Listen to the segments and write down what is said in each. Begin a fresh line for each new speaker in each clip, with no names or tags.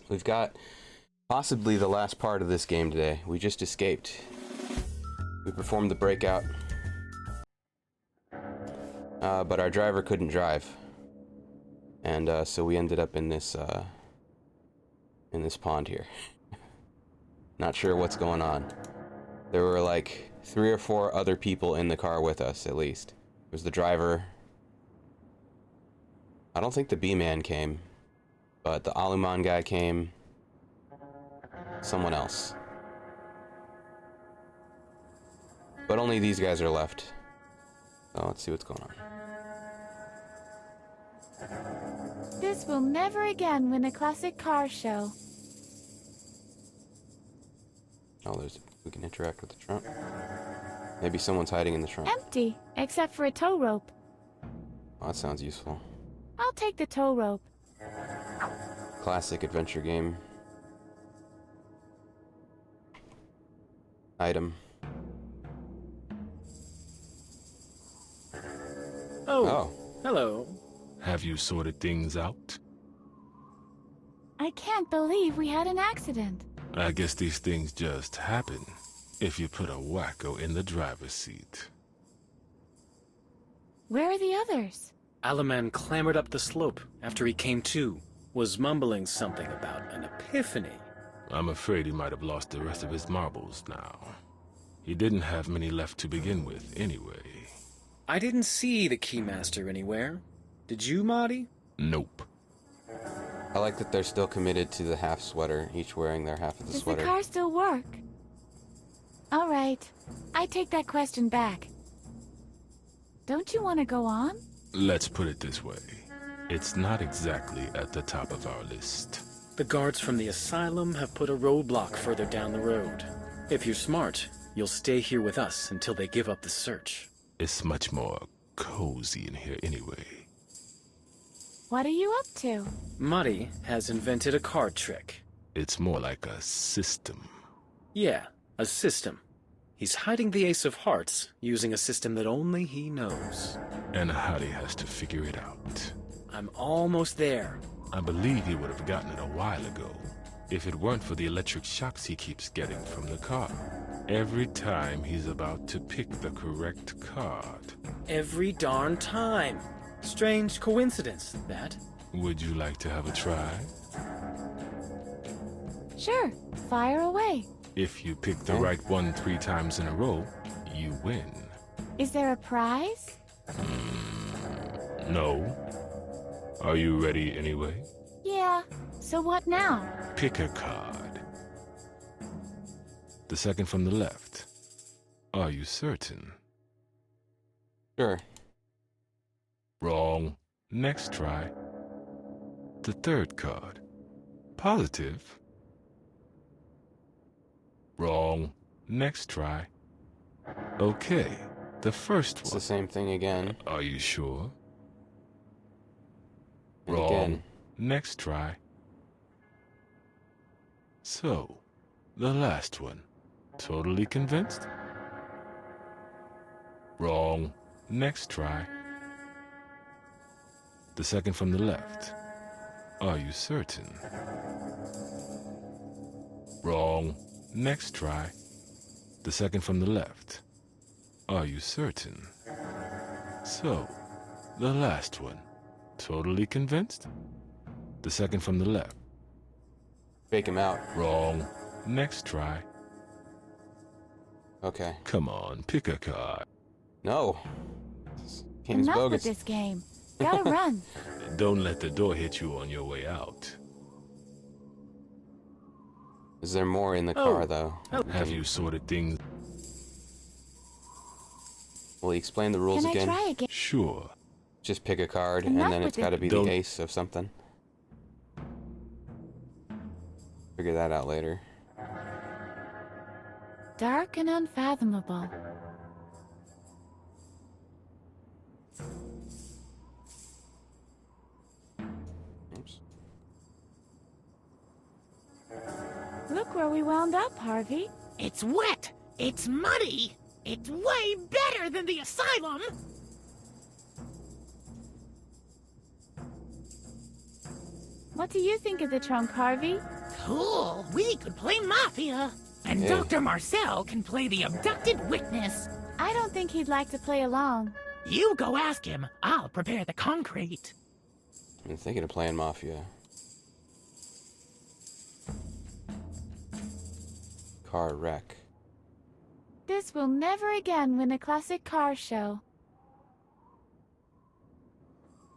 We've got possibly the last part of this game today. We just escaped. We performed the breakout. But our driver couldn't drive. And so we ended up in this pond here. Not sure what's going on. There were like 3 or 4 other people in the car with us, at least. It was the driver. I don't think the B-man came, but the Aluman guy came. Someone else. But only these guys are left. So let's see what's going on.
This will never again win a classic car show.
Oh, we can interact with the trunk. Maybe someone's hiding in the trunk.
Empty, except for a tow rope.
Oh, that sounds useful.
I'll take the tow rope.
Classic adventure game. Item.
Oh, hello.
Have you sorted things out?
I can't believe we had an accident.
I guess these things just happen if you put a wacko in the driver's seat.
Where are the others?
Alaman clambered up the slope after he came to, was mumbling something about an epiphany.
I'm afraid he might have lost the rest of his marbles now. He didn't have many left to begin with, anyway.
I didn't see the Keymaster anywhere. Did you, Marty?
Nope.
I like that they're still committed to the half sweater, each wearing their half of the sweater.
Does the car still work? All right. I take that question back. Don't you want to go on?
Let's put it this way. It's not exactly at the top of our list.
The guards from the asylum have put a roadblock further down the road. If you're smart, you'll stay here with us until they give up the search.
It's much more cozy in here anyway.
What are you up to?
Marty has invented a card trick.
It's more like a system.
Yeah, a system. He's hiding the Ace of Hearts using a system that only he knows.
And Howdy has to figure it out.
I'm almost there.
I believe he would have gotten it a while ago, if it weren't for the electric shocks he keeps getting from the car. Every time he's about to pick the correct card.
Every darn time. Strange coincidence, that.
Would you like to have a try?
Sure, fire away.
If you pick the right one 3 times in a row, you win.
Is there a prize?
No. Are you ready anyway?
Yeah, so what now?
Pick a card. The second from the left. Are you certain?
Sure.
Wrong. Next try. The third card. Positive. Wrong. Next try. Okay. The first
It's
one.
the same thing again.
Are you sure?
And
Wrong.
again.
Next try. So, the last one. Totally convinced? Wrong. Next try. The second from the left. Are you certain? Wrong. Next try. The second from the left. Are you certain? So, the last one. Totally convinced? The second from the left.
Fake him out.
Wrong. Next try.
Okay.
Come on, pick a card.
No. This game's
Enough
bogus.
with this game. Gotta run.
Don't let the door hit you on your way out.
Is there more in the car, though?
Have you sorted things?
Will he explain the rules
Can I
again?
try again?
Sure.
Just pick a card,
Enough
and then
with
it's got to
it.
be
Don't-
the ace of something. Figure that out later.
Dark and unfathomable.
Oops.
Look where we wound up, Harvey.
It's wet. It's muddy. It's way better than the asylum.
What do you think of the trunk, Harvey?
Cool. We could play Mafia. And
Yeah.
Dr. Marcel can play the abducted witness.
I don't think he'd like to play along.
You go ask him. I'll prepare the concrete.
I'm thinking of playing Mafia. Car wreck.
This will never again win a classic car show.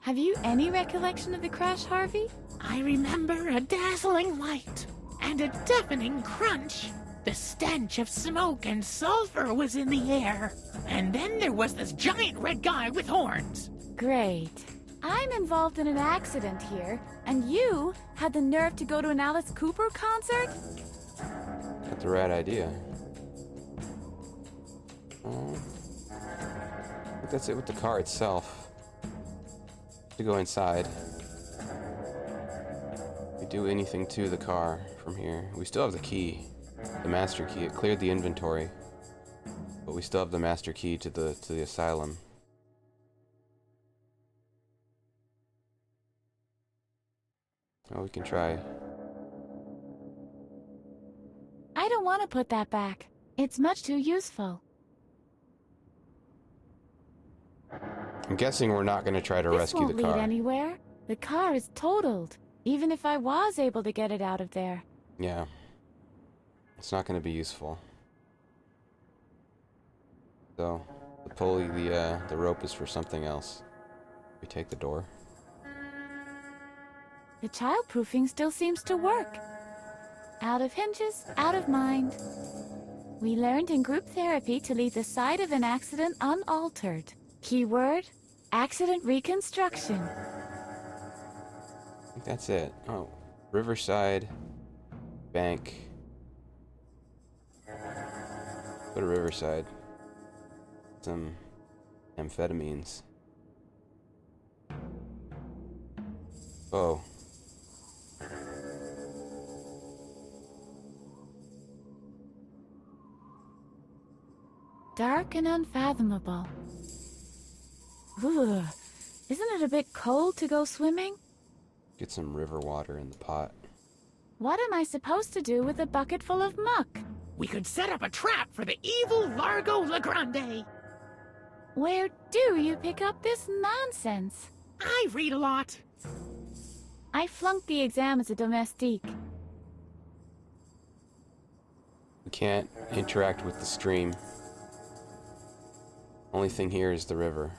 Have you any recollection of the crash, Harvey?
I remember a dazzling light and a deafening crunch. The stench of smoke and sulfur was in the air. And then there was this giant red guy with horns.
Great. I'm involved in an accident here, and you had the nerve to go to an Alice Cooper concert?
Got the right idea. I think that's it with the car itself. To go inside. We do anything to the car from here. We still have the key. The master key. It cleared the inventory. But we still have the master key to the asylum. Oh, we can try.
I don't want to put that back. It's much too useful.
I'm guessing we're not going to try to
This
rescue
won't
the car.
lead anywhere. The car is totaled, even if I was able to get it out of there.
Yeah. It's not going to be useful. So, the pulley, the rope is for something else. We take the door.
The childproofing still seems to work. Out of hinges, out of mind. We learned in group therapy to leave the site of an accident unaltered. Keyword, accident reconstruction.
I think that's it. Oh, Riverside Bank. Go to Riverside. Some amphetamines. Oh.
Dark and unfathomable. Ugh. Isn't it a bit cold to go swimming?
Get some river water in the pot.
What am I supposed to do with a bucket full of muck?
We could set up a trap for the evil Largo Legrande.
Where do you pick up this nonsense?
I read a lot.
I flunked the exam as a domestique.
We can't interact with the stream. Only thing here is the river.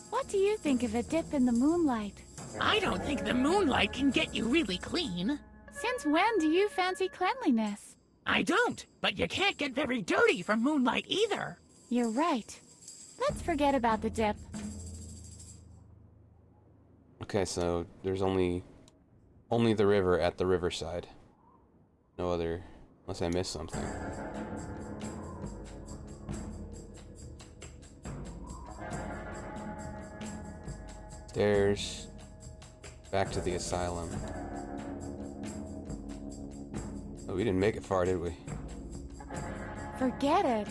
What do you think of a dip in the moonlight?
I don't think the moonlight can get you really clean.
Since when do you fancy cleanliness?
I don't, but you can't get very dirty from moonlight either.
You're right. Let's forget about the dip.
Okay, so there's only the river at the riverside. No other, unless I missed something. Stairs. Back to the asylum. Oh, we didn't make it far, did we?
Forget it.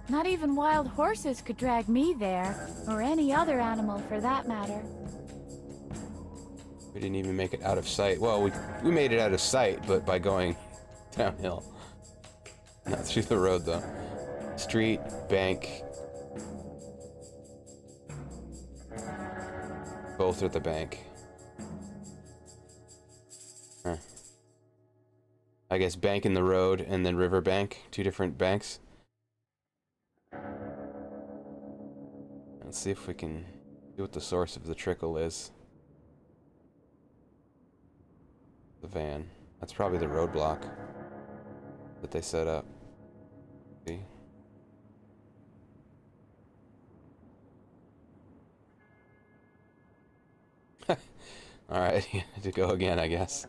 Not even wild horses could drag me there, or any other animal for that matter.
We didn't even make it out of sight. Well, we made it out of sight, but by going downhill. Not through the road, though. Street, bank. Both at the bank. Huh. I guess bank in the road and then river bank. Two different banks. Let's see if we can see what the source of the trickle is. The van. That's probably the roadblock that they set up. See? Alright, he had to go again, I guess.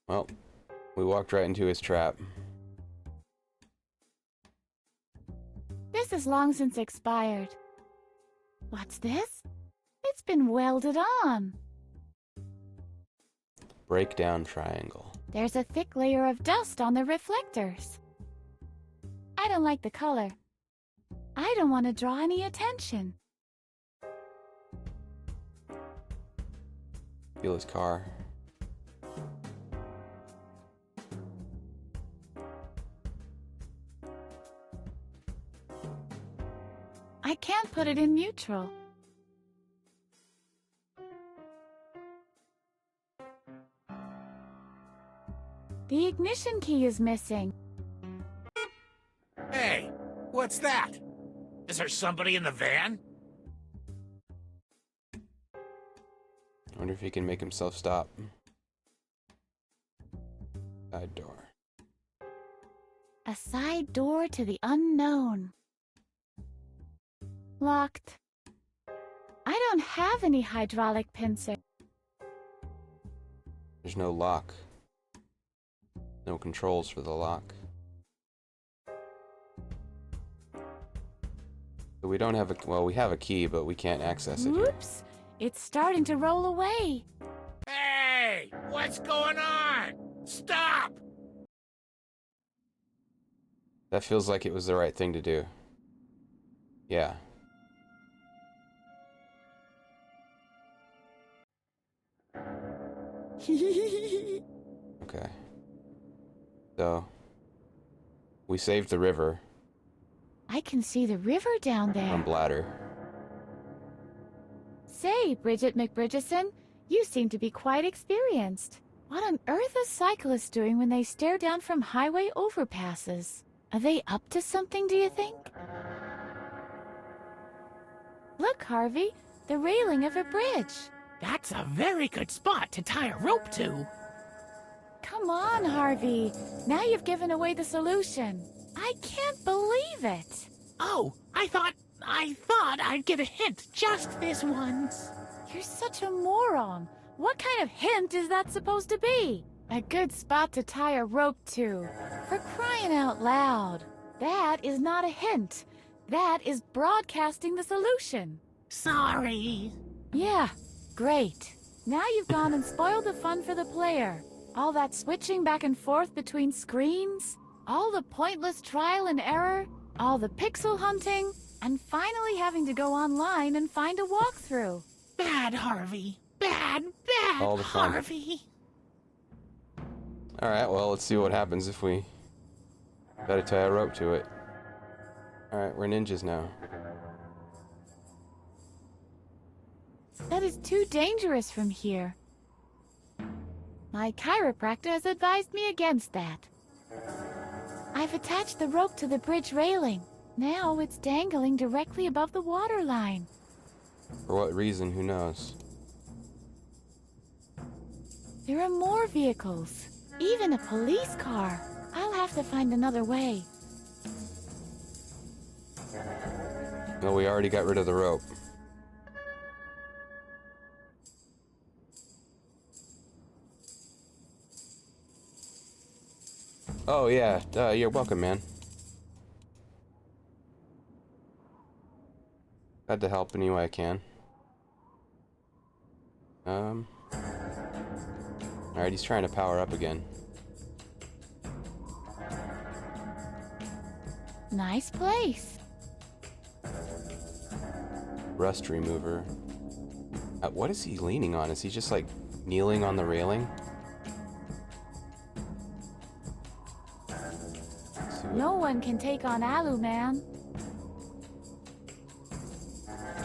Well, we walked right into his trap.
This is long since expired. What's this? It's been welded on.
Breakdown triangle.
There's a thick layer of dust on the reflectors. I don't like the color. I don't want to draw any attention.
Feel his car.
I can't put it in neutral. The ignition key is missing.
Hey, what's that? Is there somebody in the van?
I wonder if he can make himself stop. Side door.
A side door to the unknown. Locked. I don't have any hydraulic pincer.
There's no lock. No controls for the lock. So we don't have a, well, we have a key, but we can't access it here.
Oops! It's starting to roll away.
Hey, what's going on? Stop!
That feels like it was the right thing to do. Yeah. Okay. So, we saved the river
I can see the river down
from
there.
Bladder.
Say, Bridget McBridgeson, you seem to be quite experienced. What on earth are cyclists doing when they stare down from highway overpasses? Are they up to something, do you think? Look, Harvey, the railing of a bridge.
That's a very good spot to tie a rope to.
Come on, Harvey. Now you've given away the solution. I can't believe it.
Oh, I thought I'd get a hint just this once.
You're such a moron. What kind of hint is that supposed to be? A good spot to tie a rope to. For crying out loud. That is not a hint. That is broadcasting the solution.
Sorry.
Yeah, great. Now you've gone and spoiled the fun for the player. All that switching back and forth between screens, all the pointless trial and error, all the pixel hunting, and finally having to go online and find a walkthrough.
Bad Harvey. Bad
All the fun.
Harvey.
Alright, well, let's see what happens if we gotta tie a rope to it. Alright, we're ninjas now.
That is too dangerous from here. My chiropractor has advised me against that. I've attached the rope to the bridge railing. Now it's dangling directly above the water line.
For what reason, who knows?
There are more vehicles. Even a police car. I'll have to find another way.
No, we already got rid of the rope. Oh yeah, you're welcome, man. Glad to help any way I can. Alright, he's trying to power up again.
Nice place.
Rust remover. What is he leaning on? Is he just like kneeling on the railing? Let's see what-
No one can take on Alu, man.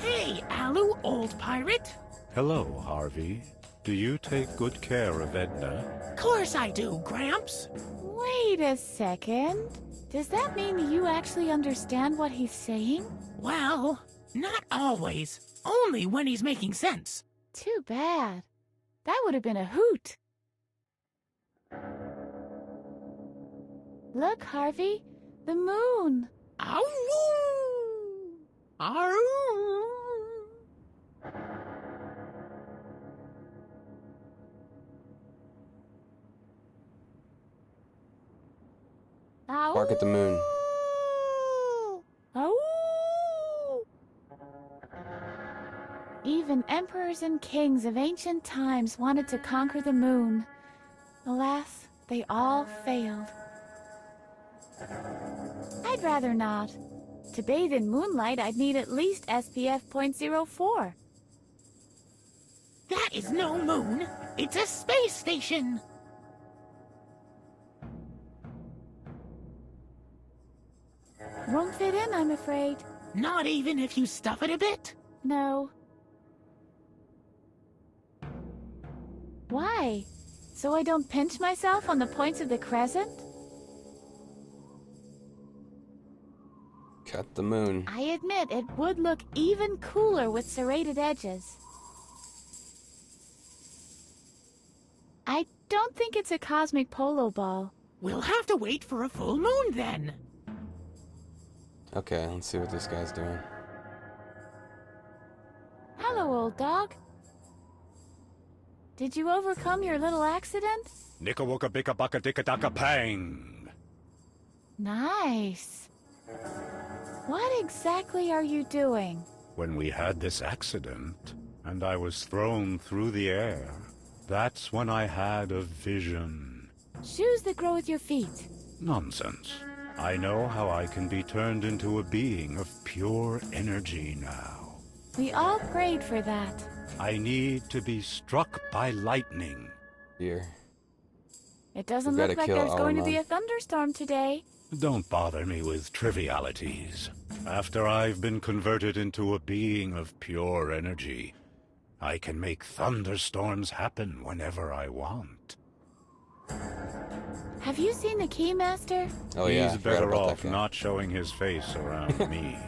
Hey, Alu, old pirate.
Hello, Harvey. Do you take good care of Edna?
Course I do, Gramps.
Wait a second. Does that mean you actually understand what he's saying?
Well, not always. Only when he's making sense.
Too bad. That would have been a hoot. Look, Harvey. The moon.
Ow! Ow!
Bark at the moon.
Oh! Even emperors and kings of ancient times wanted to conquer the moon. Alas, They all failed. I'd rather not. To bathe in moonlight, I'd need at least SPF .04.
That is no moon. It's a space station.
Won't fit in, I'm afraid.
Not even if you stuff it a bit?
No. Why? So I don't pinch myself on the points of the crescent?
Cut the moon.
I admit it would look even cooler with serrated edges. I don't think it's a cosmic polo ball.
We'll have to wait for a full moon then.
Okay, let's see what this guy's doing.
Hello, old dog. Did you overcome your little accident?
Nicka bicka bucka dicka daka pang.
Nice. What exactly are you doing?
When we had this accident, and I was thrown through the air, that's when I had a vision.
Shoes that grow with your feet.
Nonsense. I know how I can be turned into a being of pure energy now.
We all prayed for that.
I need to be struck by lightning.
Here.
It doesn't
We gotta
look like
kill
there's going to be
Alma.
a thunderstorm today.
Don't bother me with trivialities. After I've been converted into a being of pure energy, I can make thunderstorms happen whenever I want.
Have you seen the Keymaster?
Oh yeah, I
He's
forgot
better
about
off
that guy.
not showing his face around me.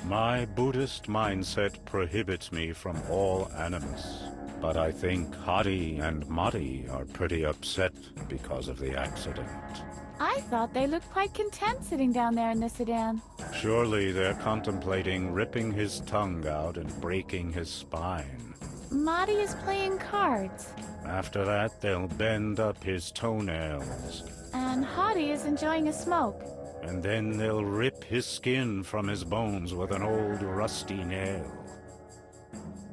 My Buddhist mindset prohibits me from all animus. But I think Hadi and Madi are pretty upset because of the accident.
I thought they looked quite content sitting down there in the sedan.
Surely they're contemplating ripping his tongue out and breaking his spine.
Madi is playing cards,
After that, they'll bend up his toenails.
and Hadi is enjoying a smoke.
And then they'll rip his skin from his bones with an old rusty nail.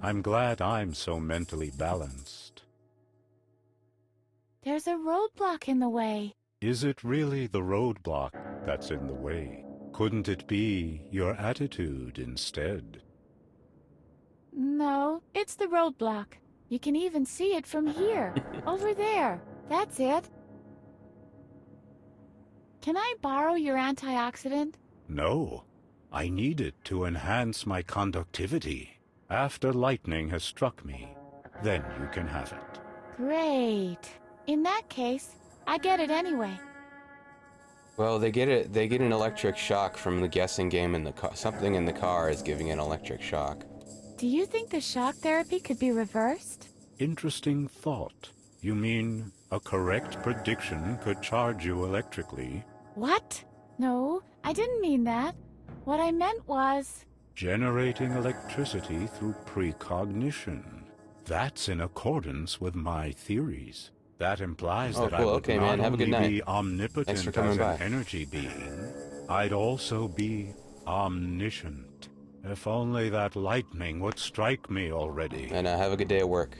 I'm glad I'm so mentally balanced.
There's a roadblock in the way.
Is it really the roadblock that's in the way? Couldn't it be your attitude instead?
No, it's the roadblock. You can even see it from here. Over there. That's it. Can I borrow your antioxidant?
No, I need it to enhance my conductivity. After lightning has struck me, then you can have it.
Great. In that case, I get it anyway.
Well, they get it. They get an electric shock from the guessing game in the car. Something in the car is giving an electric shock.
Do you think the shock therapy could be reversed?
Interesting thought. You mean a correct prediction could charge you electrically?
What? No, I didn't mean that. What I meant was...
Generating electricity through precognition. That's in accordance with my theories. That implies
Oh,
that I
cool.
would
Okay,
not
man. Have a good
only
night.
be omnipotent
Thanks for
as
coming
an
by.
energy being, I'd also be omniscient. If only that lightning would strike me already.
And have a good day at work.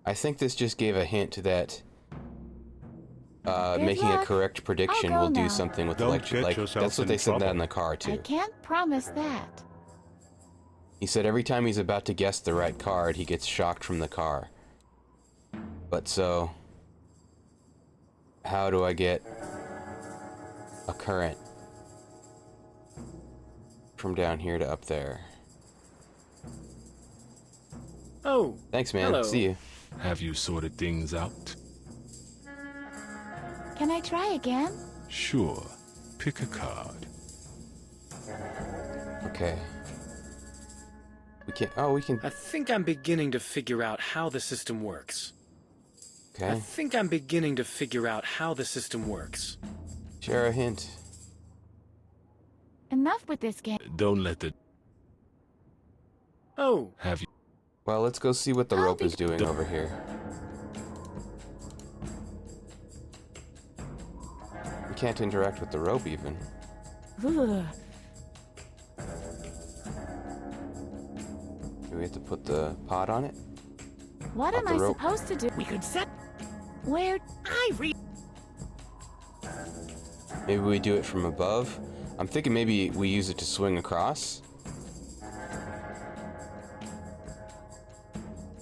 I think this just gave a hint that making a
luck.
correct prediction
I'll go
will do
now.
something with
Don't
electric.
get
Like
yourself
that's what
in
they said that
trouble.
in the car
I
too.
can't promise that.
He said every time he's about to guess the right card, he gets shocked from the car. But so, how do I get a current from down here to up there?
Oh,
Thanks, man.
hello.
See you.
Have you sorted things out?
Can I try again?
Sure. Pick a card.
Okay. We can't. Oh, we can.
I think I'm beginning to figure out how the system works. I
Okay.
think I'm beginning to figure out how the system works.
Share a hint.
Enough with this game.
Don't let the...
Oh,
Have you...
Well, let's go see what the
I'll
rope
be-
is doing over here. We can't interact with the rope even.
Ugh.
Do we have to put the pod on it?
What
Up
am
the
I
rope.
supposed to do?
We could set.
Where?
Maybe we do it from above. I'm thinking maybe we use it to swing across.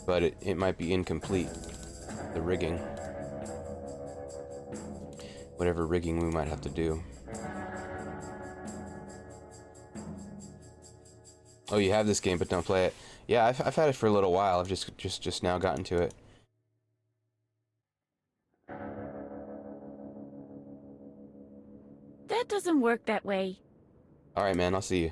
But it might be incomplete. The rigging. Whatever rigging we might have to do. Oh, you have this game but don't play it. Yeah, I've had it for a little while. I've just now gotten to it.
That doesn't work that way.
Alright, man, I'll see you.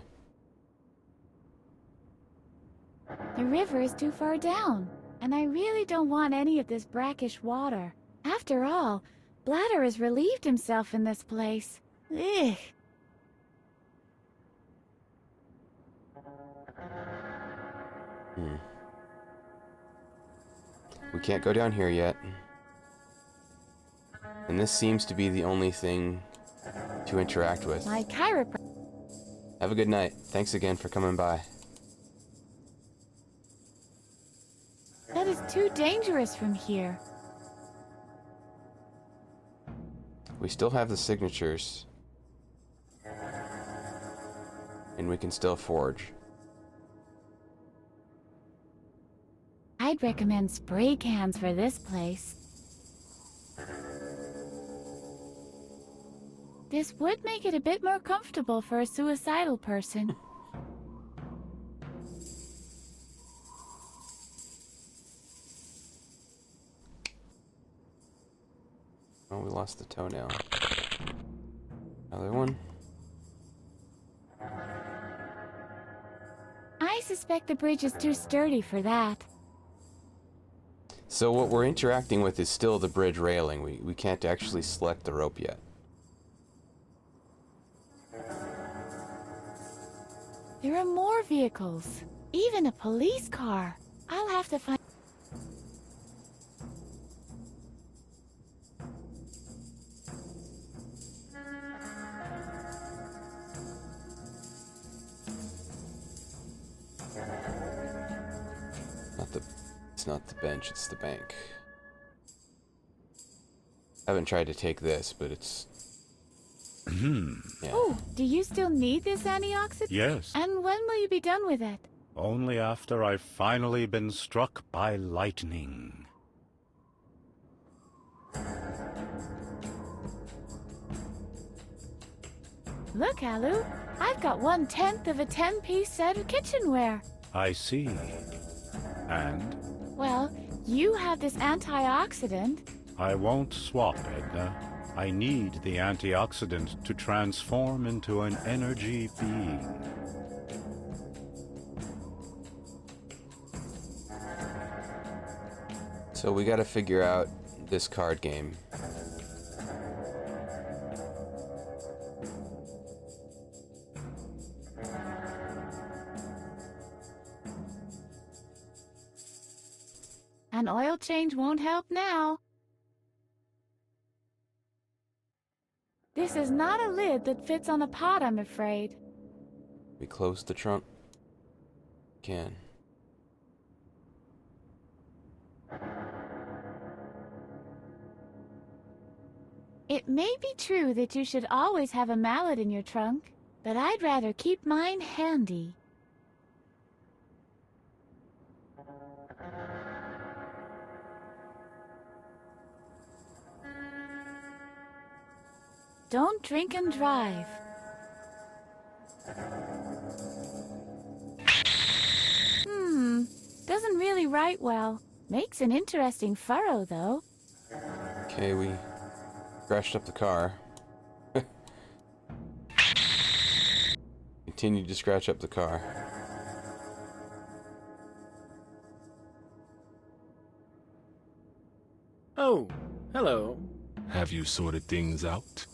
The river is too far down, and I really don't want any of this brackish water. After all, Bladder has relieved himself in this place. Ugh.
We can't go down here yet. And this seems to be the only thing to interact with.
My chiropractor.
Have a good night. Thanks again for coming by.
That is too dangerous from here.
We still have the signatures. And we can still forge.
I'd recommend spray cans for this place. This would make it a bit more comfortable for a suicidal person.
Oh, we lost the toenail. Another one.
I suspect the bridge is too sturdy for that.
So what we're interacting with is still the bridge railing. We can't actually select the rope yet.
There are more vehicles. Even a police car. I'll have to find...
It's not the bench, it's the bank. I haven't tried to take this, but it's... yeah.
Oh, do you still need this antioxidant?
Yes,
And when will you be done with it?
only after I've finally been struck by lightning.
Look, Alu, I've got 1/10 of a 10-piece set of kitchenware.
I see. And
Well, you have this antioxidant.
I won't swap, Edna. I need the antioxidant to transform into an energy being.
So we gotta figure out this card game.
An oil change won't help now. This is not a lid that fits on a pot, I'm afraid.
We close the trunk. Can.
It may be true that you should always have a mallet in your trunk, but I'd rather keep mine handy. Don't drink and drive. Doesn't really write well. Makes an interesting furrow, though.
Okay, we scratched up the car. Continue to scratch up the car.
Oh, hello.
Have you sorted things out?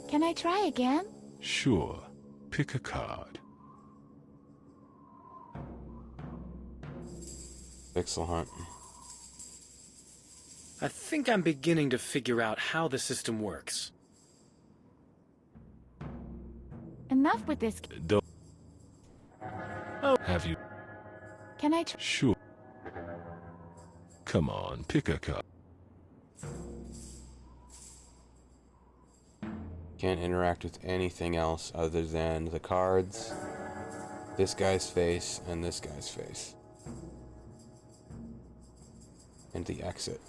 Can I try again?
Sure. Pick a card.
Pixel hunt.
I think I'm beginning to figure out how the system works.
Enough with this.
Don't Have you?
Can I
Sure. Come on, pick a card.
Can't interact with anything else other than the cards, this guy's face, and this guy's face. And the exit.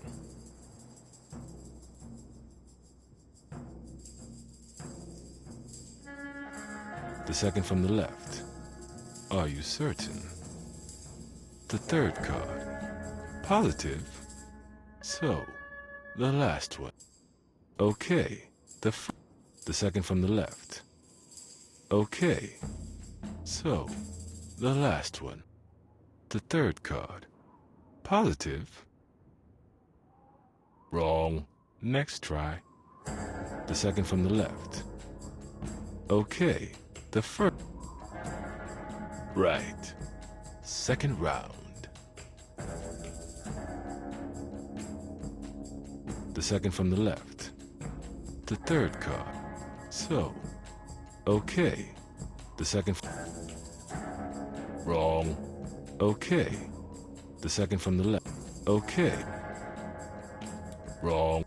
The second from the left. Are you certain? The third card. Positive? So, the last one. Okay. The second from the left. Okay. So, the last one. The third card. Positive? Wrong. Next try. The second from the left. Okay. The first. Right. Second round. The second from the left. The third card. So. Okay. The second. Wrong. Okay. The second from the left. Okay. Wrong.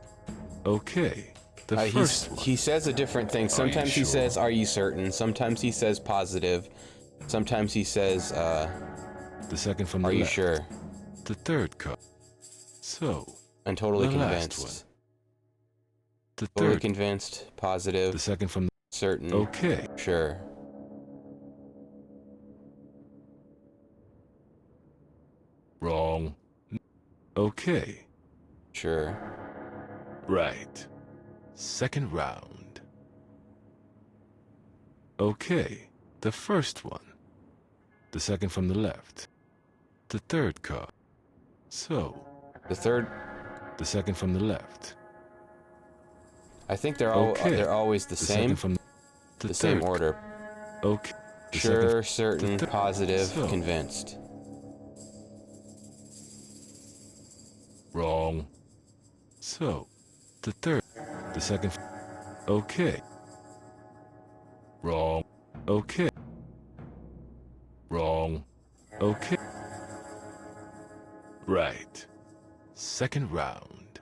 Okay. The first one.
He says a different thing. Sometimes he
sure?
says, "Are you certain?" Sometimes he says positive. Sometimes he says,
The second from the
"Are you
left.
sure?"
The third card. So.
I'm totally
The last
convinced.
one. The
Totally
third.
convinced. Positive.
The second from the.
Certain.
Okay.
Sure.
Wrong. Okay.
Sure.
Right. Second round. Okay. The first one. The second from the left. The third card. So.
The third.
The second from the left.
I think they're all
Okay.
they're always the
second
same.
from
The same
third.
order.
Okay. The
Sure,
second-
certain,
the
positive,
So.
convinced.
Wrong. So. The third. The second. Okay. Wrong. Okay. Wrong. Okay. Right. Second round.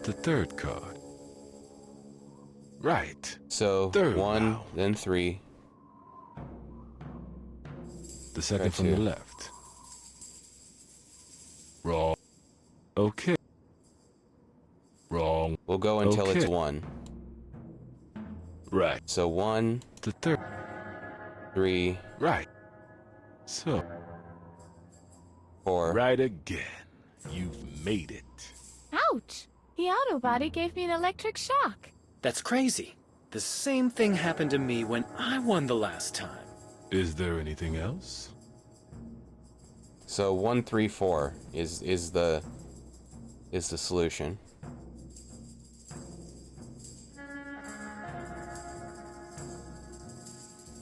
The third card. Right.
So
Third
1,
round.
then 3.
The second
Right,
from the
two.
left. Wrong. Okay. Wrong.
We'll go until it's
Okay.
1.
Right.
So 1,
The third.
3,
Right. So.
4.
Right again. You've made it.
Ouch! The auto body gave me an electric shock.
That's crazy. The same thing happened to me when I won the last time.
Is there anything else?
So 1, 3, 4 is the solution.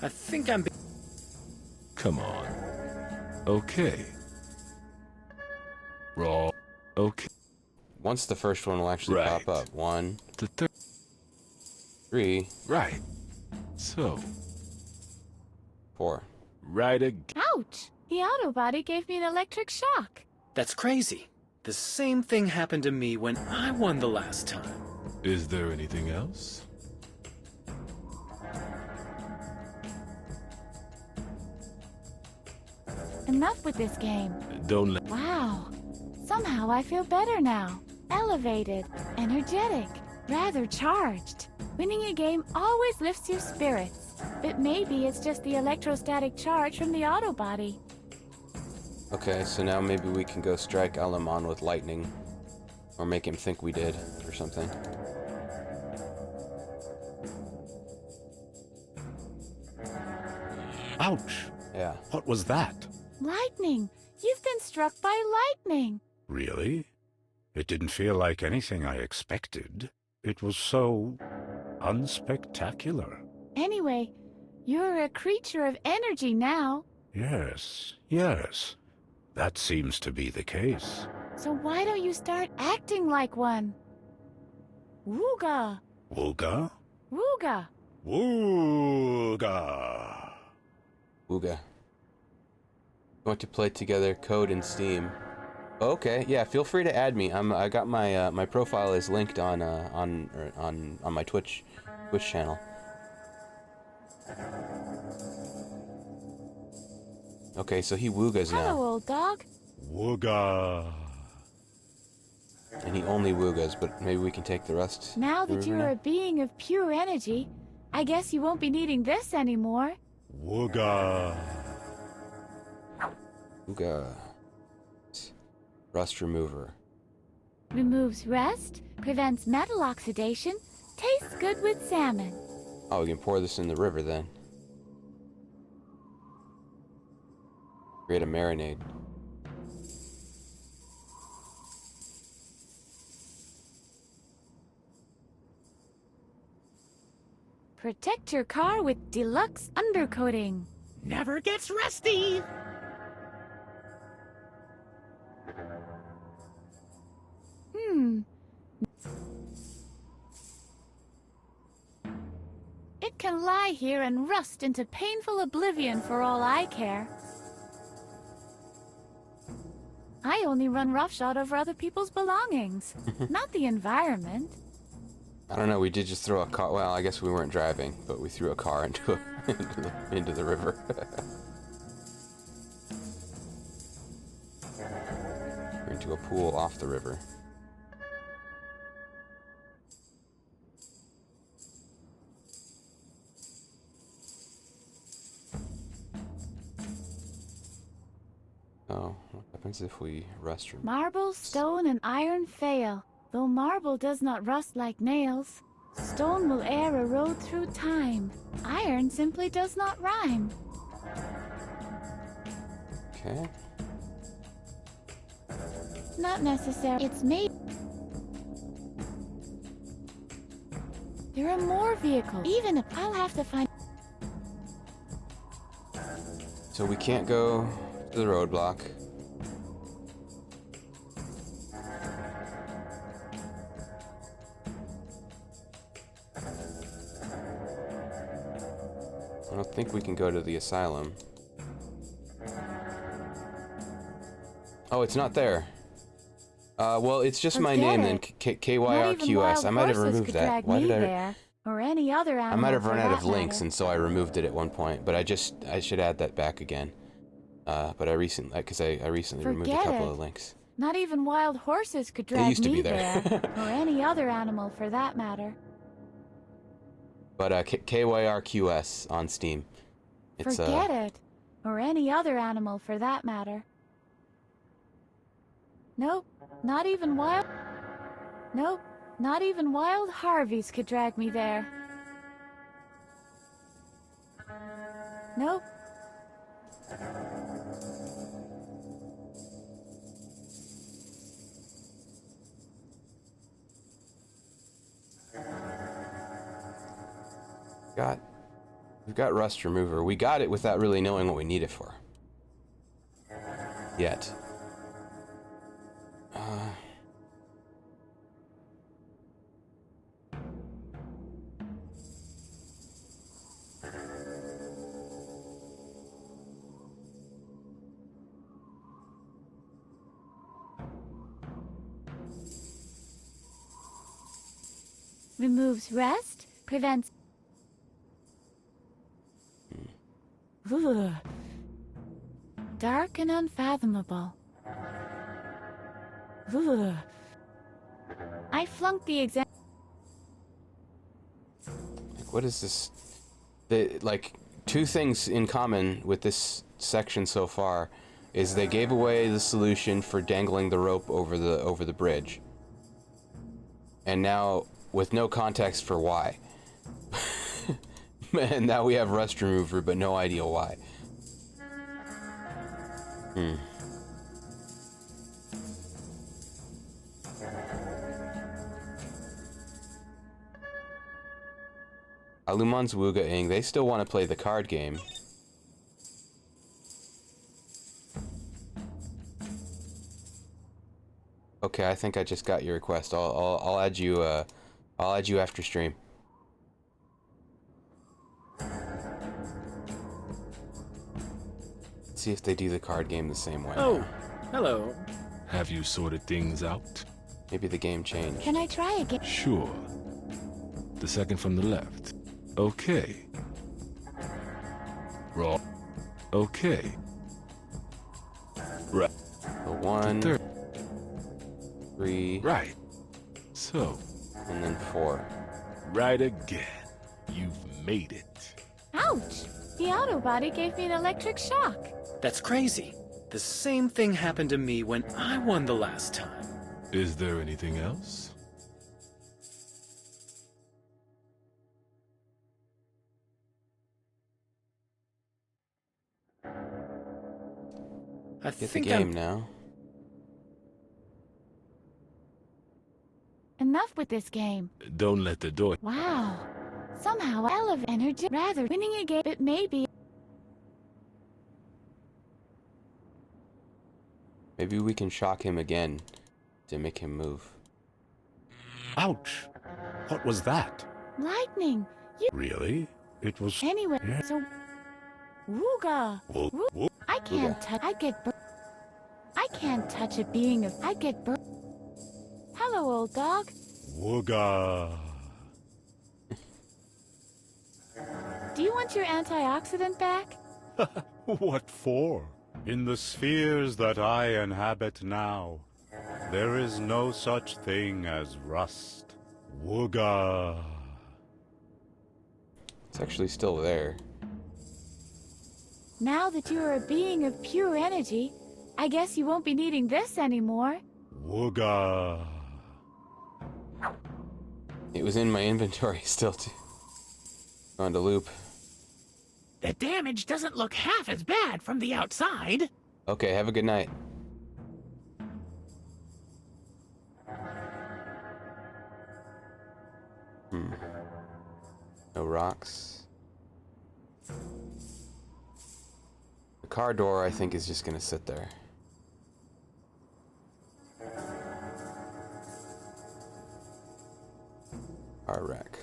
I think I'm...
Come on. Okay. Wrong. Okay.
Once the first one will actually
Right.
pop up. 1,
The third.
3,
Right. So.
4.
Right again.
Ouch! The auto body gave me an electric shock.
That's crazy. The same thing happened to me when I won the last time.
Is there anything else?
Enough with this game.
Don't let.
Wow. Somehow I feel better now. Elevated, energetic, rather charged. Winning a game always lifts your spirits. But maybe it's just the electrostatic charge from the auto body.
Okay, so now maybe we can go strike Alamon with lightning. Or make him think we did, or something.
Ouch!
Yeah.
What was that?
Lightning! You've been struck by lightning!
Really? It didn't feel like anything I expected. It was so unspectacular.
Anyway, you're a creature of energy now.
Yes, yes. That seems to be the case.
So why don't you start acting like one? Wooga!
Wooga?
Wooga!
Wooga!
Wooga. Want to play together? Code in Steam. Okay, yeah. Feel free to add me. I got my my profile is linked on my Twitch channel. Okay, so he woogas
Hello,
now,
old dog.
Wooga!
and he only woogas. But maybe we can take the rest.
Now that
River
you're a being of pure energy, I guess you won't be needing this anymore.
Wooga!
Wooga. Rust remover.
Removes rust, prevents metal oxidation, tastes good with salmon.
Oh, we can pour this in the river then. Create a marinade.
Protect your car with deluxe undercoating.
Never gets rusty.
It can lie here and rust into painful oblivion for all I care. I only run roughshod over other people's belongings, not the environment.
I don't know. We did just throw a car. Well, I guess we weren't driving, but we threw a car into into the river. Or into a pool off the river. Oh, what happens if we rust remove?
Marble, stone, and iron fail. Though marble does not rust like nails, stone will e'er erode through time. Iron simply does not rhyme.
Okay.
Not necessary. It's made. There are more vehicles. Even if I'll have to find.
So we can't go to the roadblock. I don't think we can go to the asylum. Oh, it's not there. Well, it's just my
Forget
name then,
it.
KYRQS. I might have removed
could
that.
drag
Why
me
did I?
there, or any other animal.
I might have
for
run out
that
of links,
matter.
and so I removed it at one point. But I should add that back again. But I recently removed a
Forget
couple
it.
of links.
Not even wild horses could drag
used to
me
be there.
or any other animal for that matter.
But KYRQS on Steam. It's
Forget it, or any other animal for that matter. Nope, not even wild. Nope, not even wild Harveys could drag me there. Nope.
We've got rust remover. We got it without really knowing what we need it for. Yet.
Removes rust, prevents. Ugh. Dark and unfathomable. Ugh. I flunked the exam.
Like, what is this? Like, two things in common with this section so far is they gave away the solution for dangling the rope over the bridge. And now, with no context for why. And now we have rust remover, but no idea why. Alumon's Wooga-ing, they still want to play the card game. Okay, I think I just got your request. I'll add you after stream. Let's see if they do the card game the same way.
Oh, hello.
Have you sorted things out?
Maybe the game changed.
Can I try again?
Sure. The second from the left. Okay. Raw. Okay. Right.
The 1,
Third.
3,
Right. So,
and then 4.
right again. You've made it.
Ouch! The auto body gave me an electric shock.
That's crazy. The same thing happened to me when I won the last time.
Is there anything else?
I
Get the
think
game now.
Enough with this game.
Don't let the door...
Wow. Somehow elevate energy rather winning a game it may be.
Maybe we can shock him again to make him move.
Ouch! What was that?
Lightning. You
Really? It was...
anyway, so Wooga.
Wo-
Woo-
wo-
I can't touch I get bur I can't touch a being of I get bur Hello, old dog.
Wooga!
Do you want your antioxidant back?
What for? In the spheres that I inhabit now, there is no such thing as rust. Wooga!
It's actually still there.
Now that you are a being of pure energy, I guess you won't be needing this anymore.
Wooga!
It was in my inventory still too. On to loop.
The damage doesn't look half as bad from the outside.
Okay, have a good night. No rocks. The car door, I think, is just gonna sit there. Car wreck.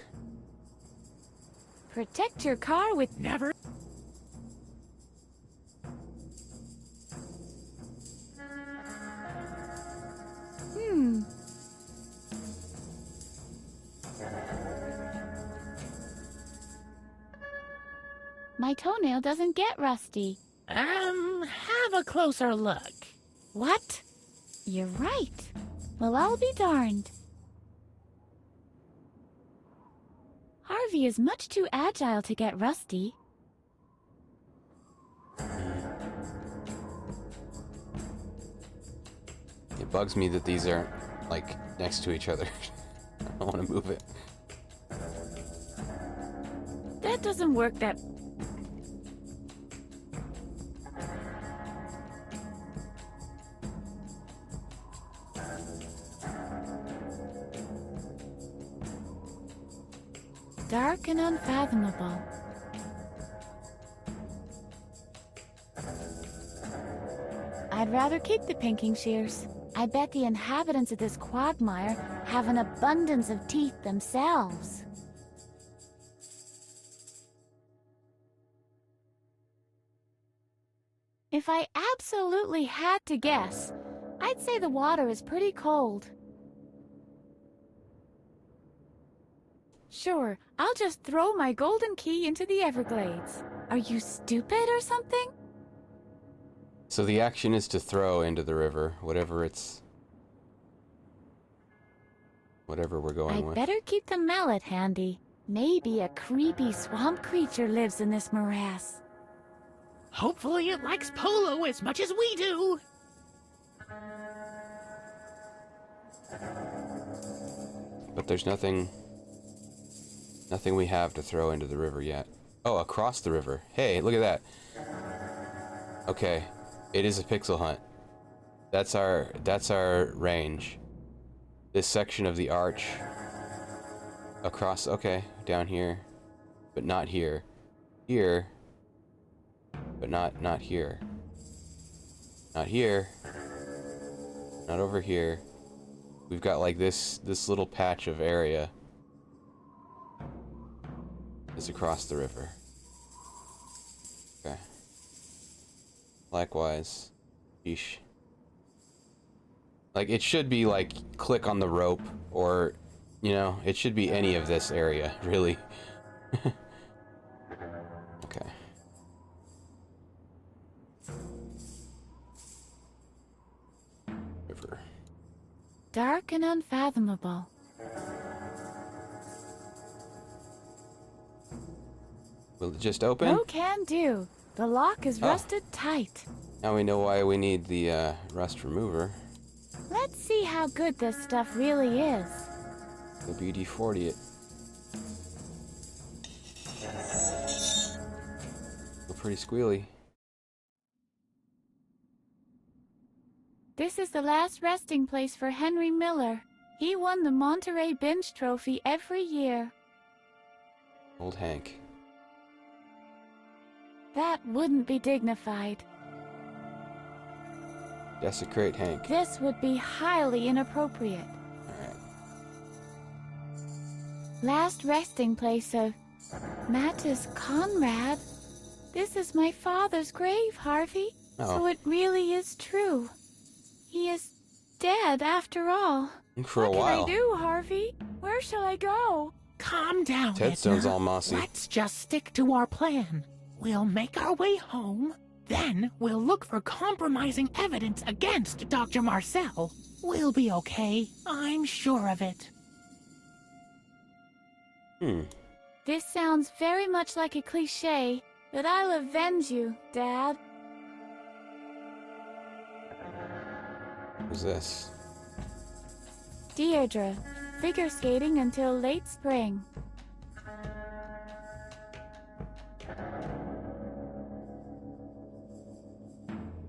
Protect your car with
Never.
My toenail doesn't get rusty.
Have a closer look.
What? You're right. Well, I'll be darned. Harvey is much too agile to get rusty.
It bugs me that these aren't, like, next to each other. I don't want to move it.
That doesn't work that... Dark and unfathomable. I'd rather keep the pinking shears. I bet the inhabitants of this quagmire have an abundance of teeth themselves. If I absolutely had to guess, I'd say the water is pretty cold. Sure, I'll just throw my golden key into the Everglades. Are you stupid or something?
So the action is to throw into the river, whatever we're going
I'd
with.
better keep the mallet handy. Maybe a creepy swamp creature lives in this morass.
Hopefully it likes polo as much as we do.
But there's nothing we have to throw into the river yet. Oh, across the river. Hey, look at that. Okay, it is a pixel hunt. That's our range. This section of the arch across, okay, down here, but not here. Here, but not here. Not here. Not over here. We've got like this little patch of area is across the river. Okay. Likewise. Yeesh. Like, it should be, like, click on the rope, or, you know, it should be any of this area, really. Okay. River.
Dark and unfathomable.
Will it just open?
No can do. The lock is rusted tight.
Now we know why we need the rust remover.
Let's see how good this stuff really is.
The BD-40 it. We're pretty squealy.
This is the last resting place for Henry Miller. He won the Monterey Bench Trophy every year.
Old Hank.
That wouldn't be dignified.
Desecrate Hank.
This would be highly inappropriate.
Alright.
Last resting place of Mattis Conrad. This is my father's grave, Harvey. So it really is true. He is dead after all.
For a
What
while.
can I do, Harvey? Where shall I go?
Calm down,
Headstone's
Edna.
all mossy.
Let's just stick to our plan. We'll make our way home. Then we'll look for compromising evidence against Dr. Marcel. We'll be okay. I'm sure of it.
This sounds very much like a cliché, but I'll avenge you, Dad.
Who's this?
Deirdre, figure skating until late spring.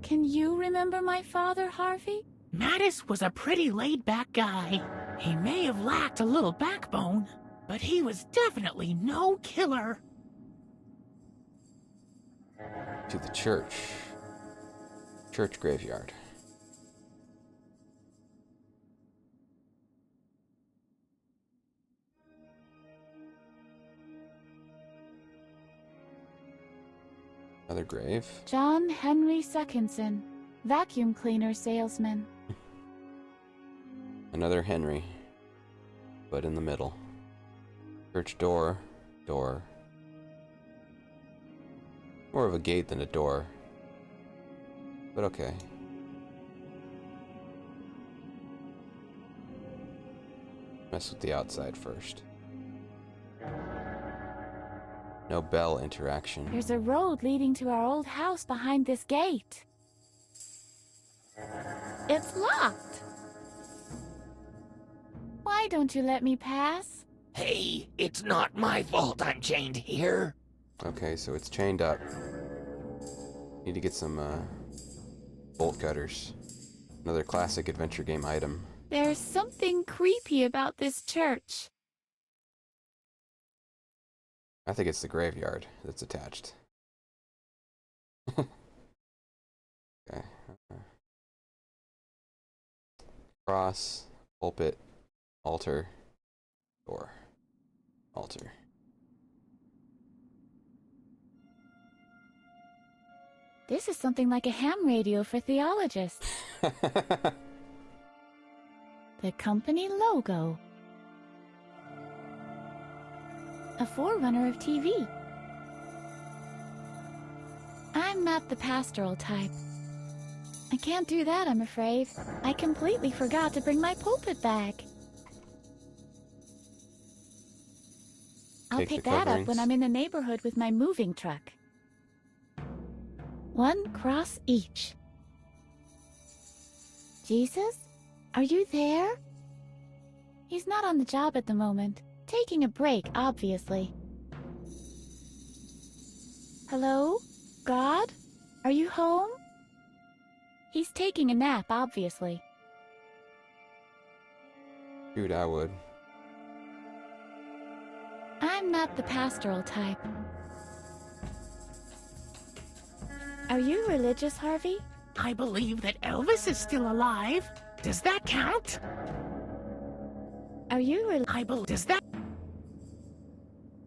Can you remember my father, Harvey?
Mattis was a pretty laid-back guy. He may have lacked a little backbone, but he was definitely no killer.
To the church. Church graveyard. Another grave.
John Henry Seckinson, vacuum cleaner salesman.
Another Henry. But in the middle. Church door. Door. More of a gate than a door. But okay. Mess with the outside first. No bell interaction.
There's a road leading to our old house behind this gate. It's locked. Why don't you let me pass?
Hey, it's not my fault I'm chained here.
Okay, so it's chained up. Need to get some bolt cutters. Another classic adventure game item.
There's something creepy about this church.
I think it's the graveyard that's attached. Okay. Cross, pulpit, altar, door, altar.
This is something like a ham radio for theologists. The company logo. A forerunner of TV. I'm not the pastoral type. I can't do that, I'm afraid. I completely forgot to bring my pulpit bag. I'll
Take the
pick that up when
coverings.
I'm in the neighborhood with my moving truck. 1 cross each. Jesus? Are you there? He's not on the job at the moment. Taking a break, obviously. Hello? God? Are you home? He's taking a nap, obviously.
Dude, I would.
I'm not the pastoral type. Are you religious, Harvey?
I believe that Elvis is still alive. Does that count?
Are you
Does that...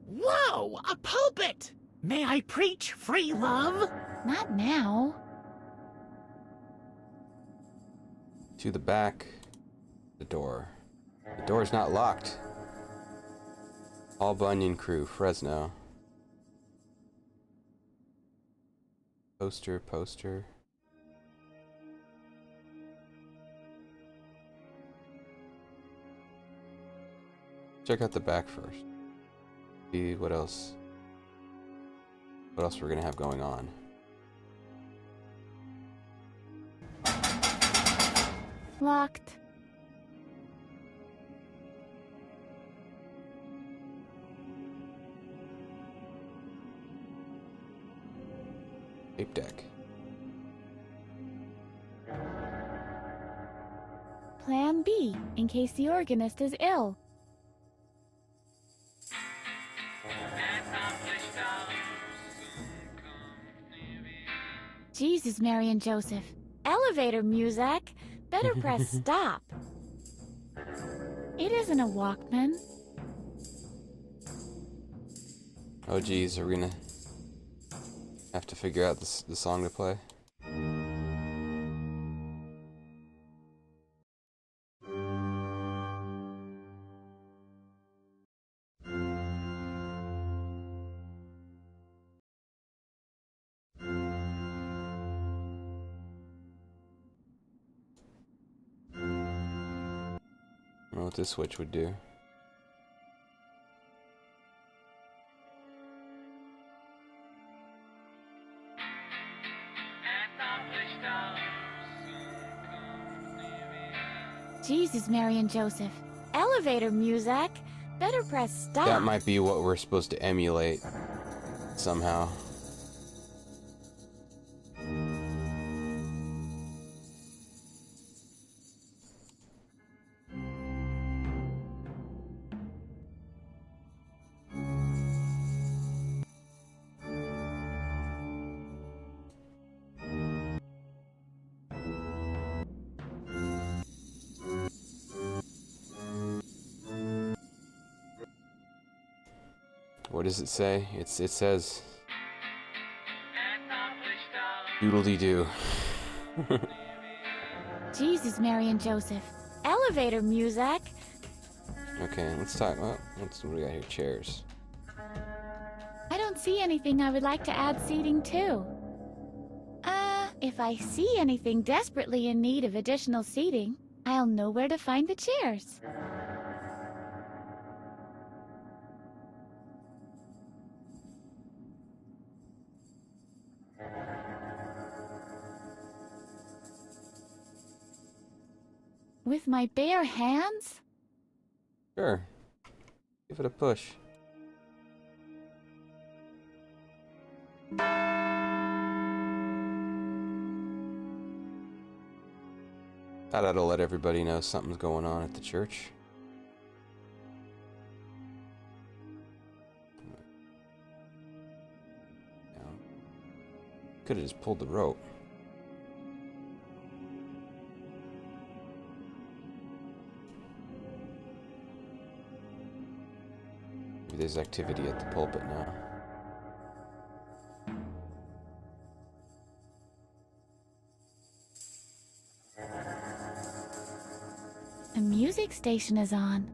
Whoa! A pulpit! May I preach free love?
Not now.
To the back. The door. The door's not locked. All Bunyan crew, Fresno. Poster, poster. Check out the back first. See what else. What else we're gonna have going on.
Locked.
Tape deck.
Plan B, in case the organist is ill. Jesus, Mary and Joseph. Elevator music. Better press stop. It isn't a Walkman.
Oh geez, are we gonna have to figure out the song to play? I don't know what this switch would do.
Jesus, Mary and Joseph. Elevator music. Better press stop.
That might be what we're supposed to emulate somehow. What does it say? It says doodle-dee-doo.
Jesus, Mary and Joseph. Elevator music.
Okay, let's talk. Well, what do we got here? Chairs.
I don't see anything I would like to add seating to. If I see anything desperately in need of additional seating, I'll know where to find the chairs. With my bare hands?
Sure. Give it a push. Thought I'd let everybody know something's going on at the church. Could have just pulled the rope. Maybe there's activity at the pulpit now.
A music station is on.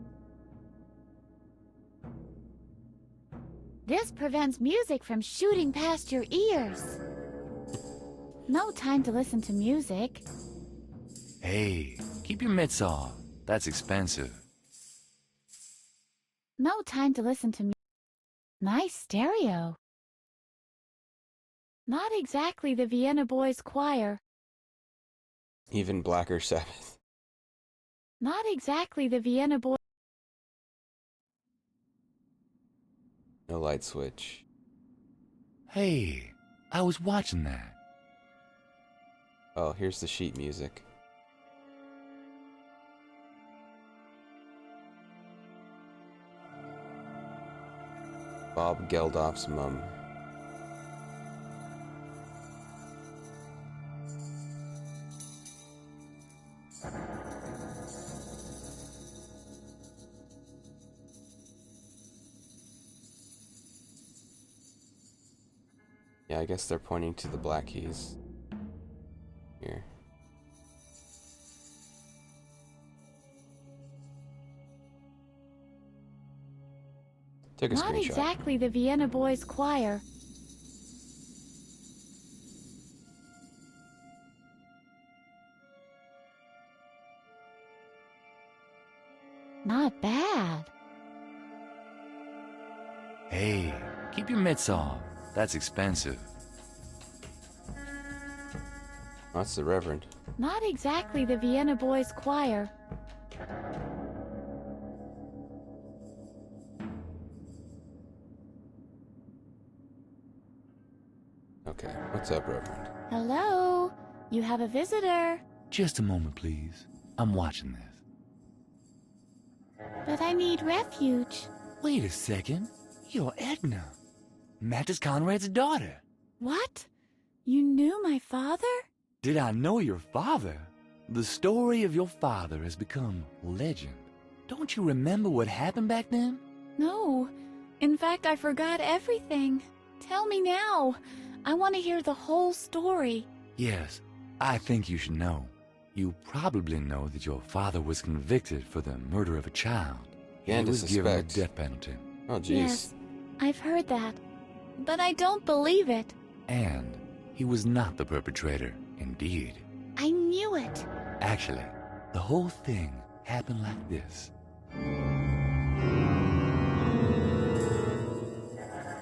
This prevents music from shooting past your ears. No time to listen to music.
Hey, keep your mitts off. That's expensive.
No time to listen to music. Nice stereo. Not exactly the Vienna Boys Choir.
Even Blacker Sabbath.
Not exactly the Vienna Boys.
No light switch.
Hey, I was watching that.
Oh, here's the sheet music. Bob Geldof's mum. Yeah, I guess they're pointing to the black keys. Here. Took a
Not
screenshot.
exactly the Vienna Boys Choir. Not bad.
Hey, keep your mitts off. That's expensive.
That's the Reverend.
Not exactly the Vienna Boys Choir.
Okay, what's up, Reverend?
Hello? You have a visitor.
Just a moment, please. I'm watching this.
But I need refuge.
Wait a second. You're Edna. Mattis Conrad's daughter.
What? You knew my father?
Did I know your father? The story of your father has become legend. Don't you remember what happened back then?
No. In fact, I forgot everything. Tell me now. I want to hear the whole story.
Yes, I think you should know. You probably know that your father was convicted for the murder of a child.
And
he
to
was given a
suspect.
death penalty.
Oh, jeez.
Yes, I've heard that. But I don't believe it.
And he was not the perpetrator, indeed.
I knew it.
Actually, the whole thing happened like this.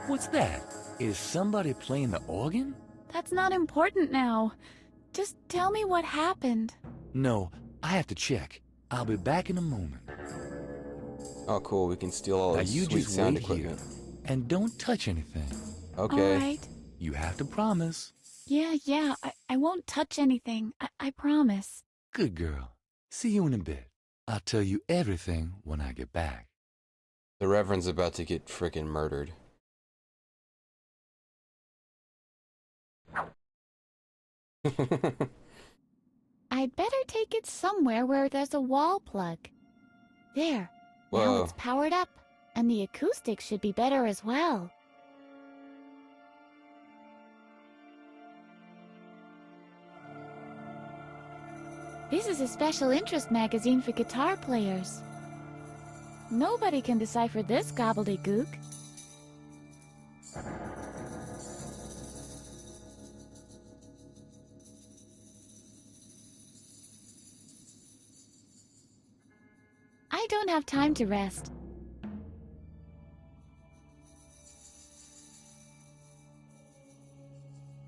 What's that? Is somebody playing the organ?
That's not important now. Just tell me what happened.
No, I have to check. I'll be back in a moment.
Oh, cool. We can steal all
Now
this
you
sweet
just
sound
wait
equipment.
here and don't touch anything.
Okay.
All right.
You have to promise.
Yeah, I won't touch anything. I promise.
Good girl. See you in a bit. I'll tell you everything when I get back.
The Reverend's about to get frickin' murdered.
I'd better take it somewhere where there's a wall plug. There. Now
Whoa.
it's powered up, and the acoustics should be better as well. This is a special interest magazine for guitar players. Nobody can decipher this gobbledygook. I don't have time to rest.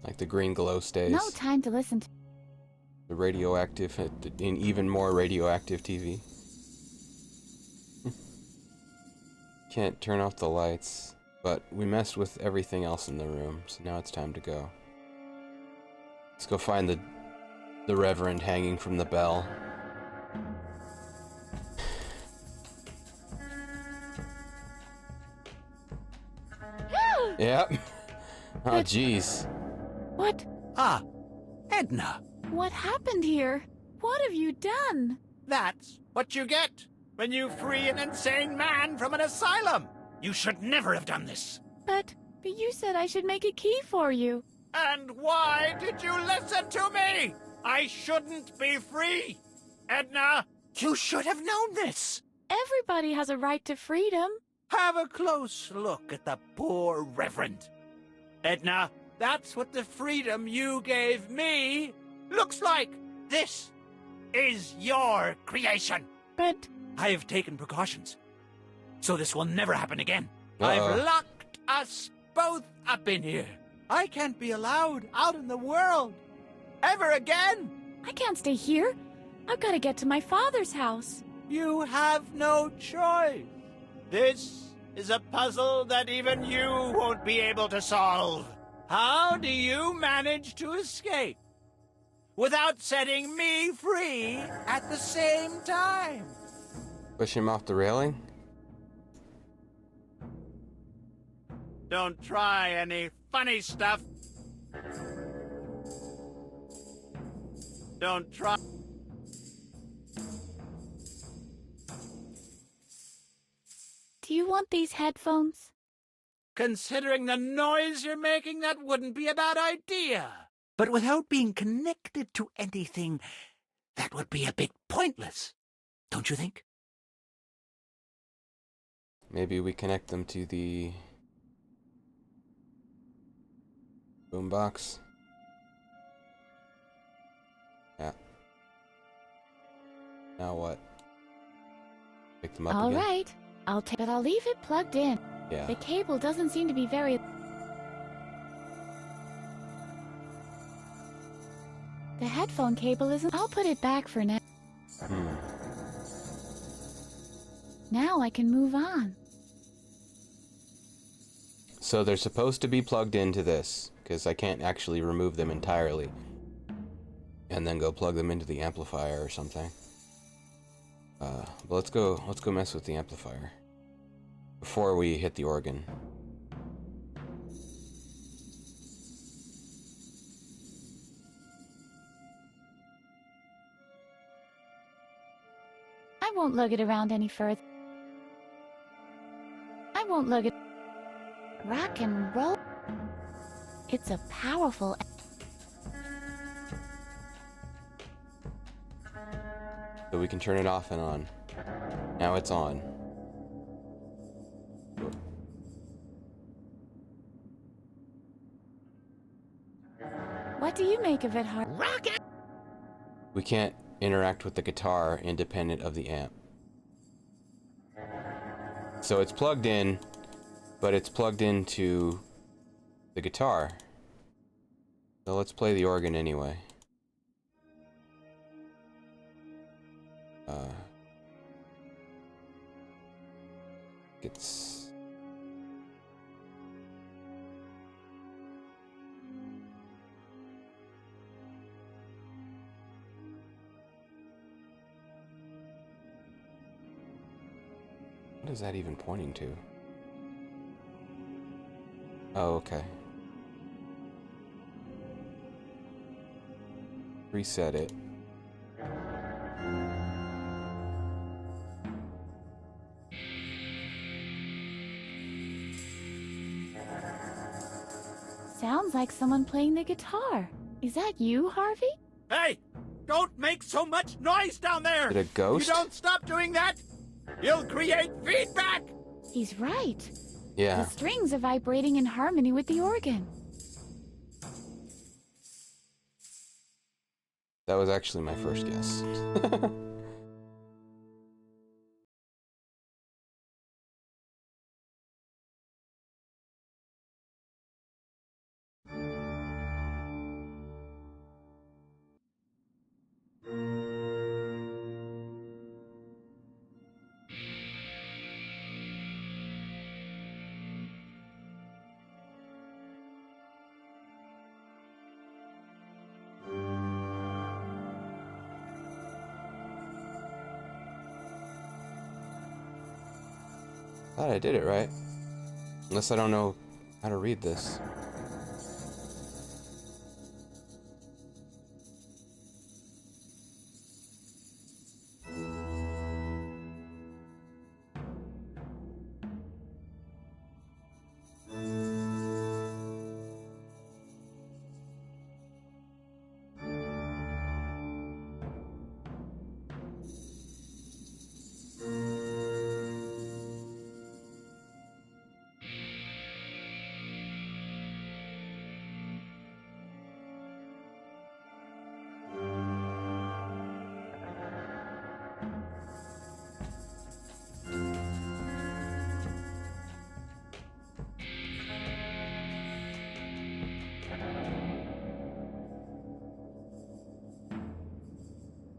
Like the green glow stays.
No time to listen to...
The radioactive, in even more radioactive TV. Can't turn off the lights, but we messed with everything else in the room, so now it's time to go. Let's go find the Reverend hanging from the bell. Yep. Oh, jeez.
What?
Ah, Edna.
What happened here? What have you done?
That's what you get when you free an insane man from an asylum. You should never have done this.
But you said I should make a key for you.
And why did you listen to me? I shouldn't be free. Edna, you should have known this.
Everybody has a right to freedom.
Have a close look at the poor Reverend. Edna, that's what the freedom you gave me looks like. This is your creation.
But
I have taken precautions, so this will never happen again.
Uh-oh.
I've locked us both up in here. I can't be allowed out in the world ever again.
I can't stay here. I've got to get to my father's house.
You have no choice. This is a puzzle that even you won't be able to solve. How do you manage to escape without setting me free at the same time?
Push him off the railing?
Don't try any funny stuff. Don't try.
Do you want these headphones?
Considering the noise you're making, that wouldn't be a bad idea. But without being connected to anything, that would be a bit pointless. Don't you think?
Maybe we connect them to the boombox. Yeah. Now what? Pick them up
All
again?
right. But I'll leave it plugged in.
Yeah.
The cable doesn't seem to be very... The headphone cable isn't... I'll put it back for now. Now I can move on.
So they're supposed to be plugged into this, because I can't actually remove them entirely. And then go plug them into the amplifier or something. But let's go mess with the amplifier. Before we hit the organ.
I won't lug it around any further. I won't lug it... Rock and roll. It's a powerful...
So we can turn it off and on. Now it's on.
What do you make of it, Har...
Rocket!
We can't interact with the guitar independent of the amp. So it's plugged in, but it's plugged into the guitar. So let's play the organ anyway. It's... What is that even pointing to? Oh, okay. Reset it.
Sounds like someone playing the guitar. Is that you, Harvey?
Hey! Don't make so much noise down there!
Is it a ghost?
You don't stop doing that, you'll create feedback!
He's right.
Yeah.
The strings are vibrating in harmony with the organ.
That was actually my first guess. Thought I did it right. Unless I don't know how to read this.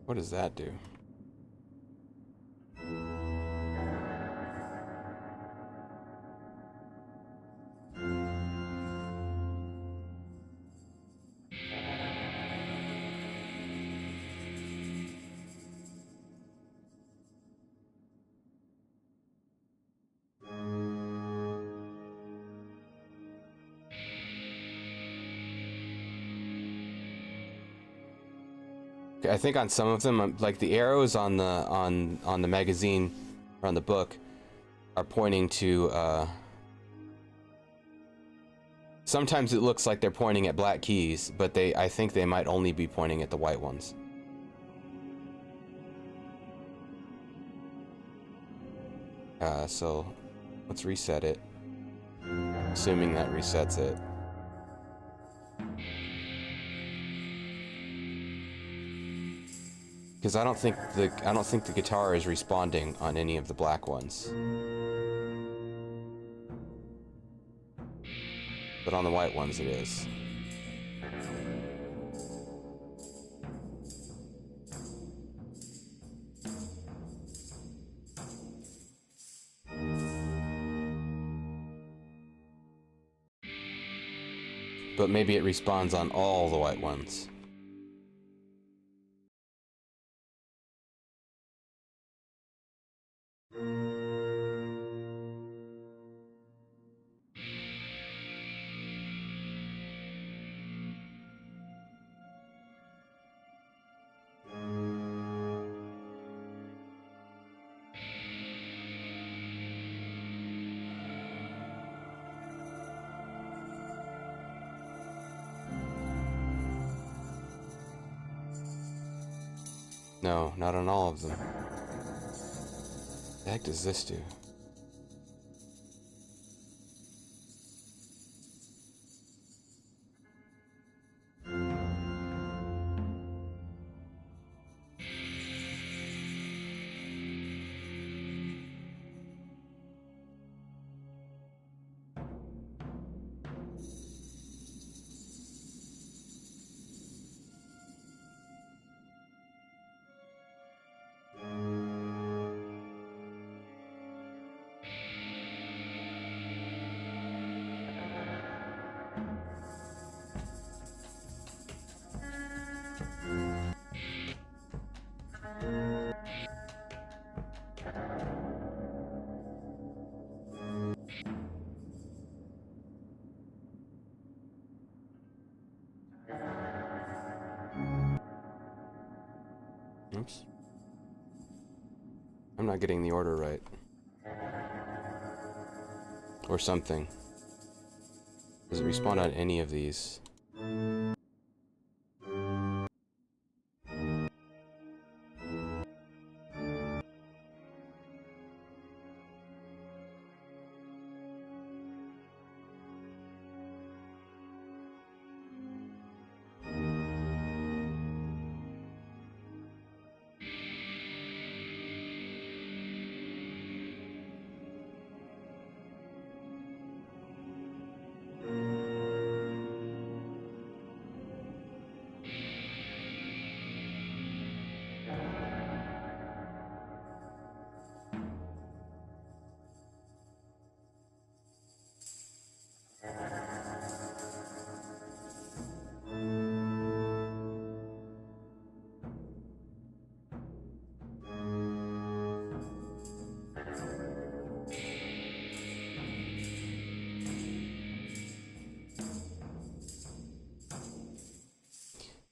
What does that do? I think on some of them, like the arrows on the magazine or on the book, are pointing to. Sometimes it looks like they're pointing at black keys, but I think they might only be pointing at the white ones. So Let's reset it. Assuming that resets it. Because I don't think the guitar is responding on any of the black ones. But on the white ones it is. But maybe it responds on all the white ones. No, not on all of them. The heck does this do? Oops. I'm not getting the order right. Or something. Does it respond on any of these?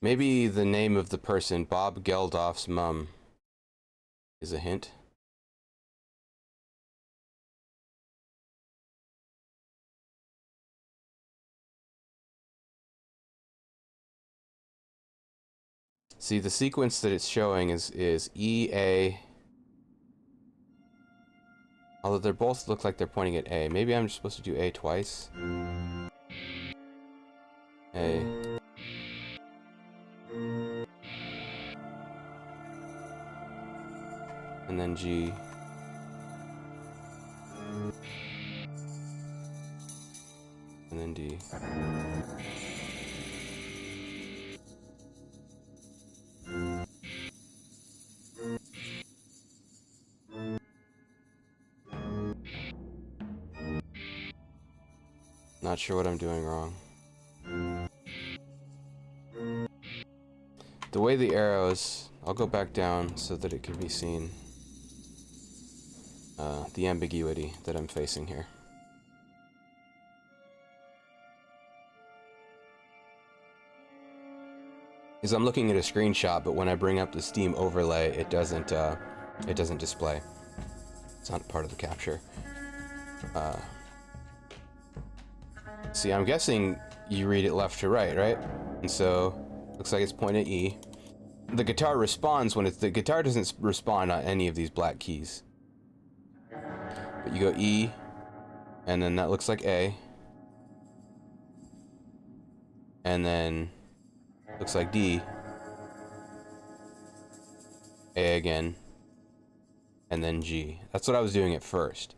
Maybe the name of the person, Bob Geldof's mum, is a hint. See, the sequence that it's showing is E, A. Although they both look like they're pointing at A. Maybe I'm just supposed to do A twice. A. And then G. And then D. Not sure what I'm doing wrong. The way the arrows, I'll go back down so that it can be seen. The ambiguity that I'm facing here. Because I'm looking at a screenshot, but when I bring up the Steam overlay, it doesn't display. It's not part of the capture. See, I'm guessing you read it left to right, right? And so, looks like it's pointing at E. The guitar responds when the guitar doesn't respond on any of these black keys. But you go E, And then that looks like A. And then looks like D. A again. And then G. That's what I was doing at first.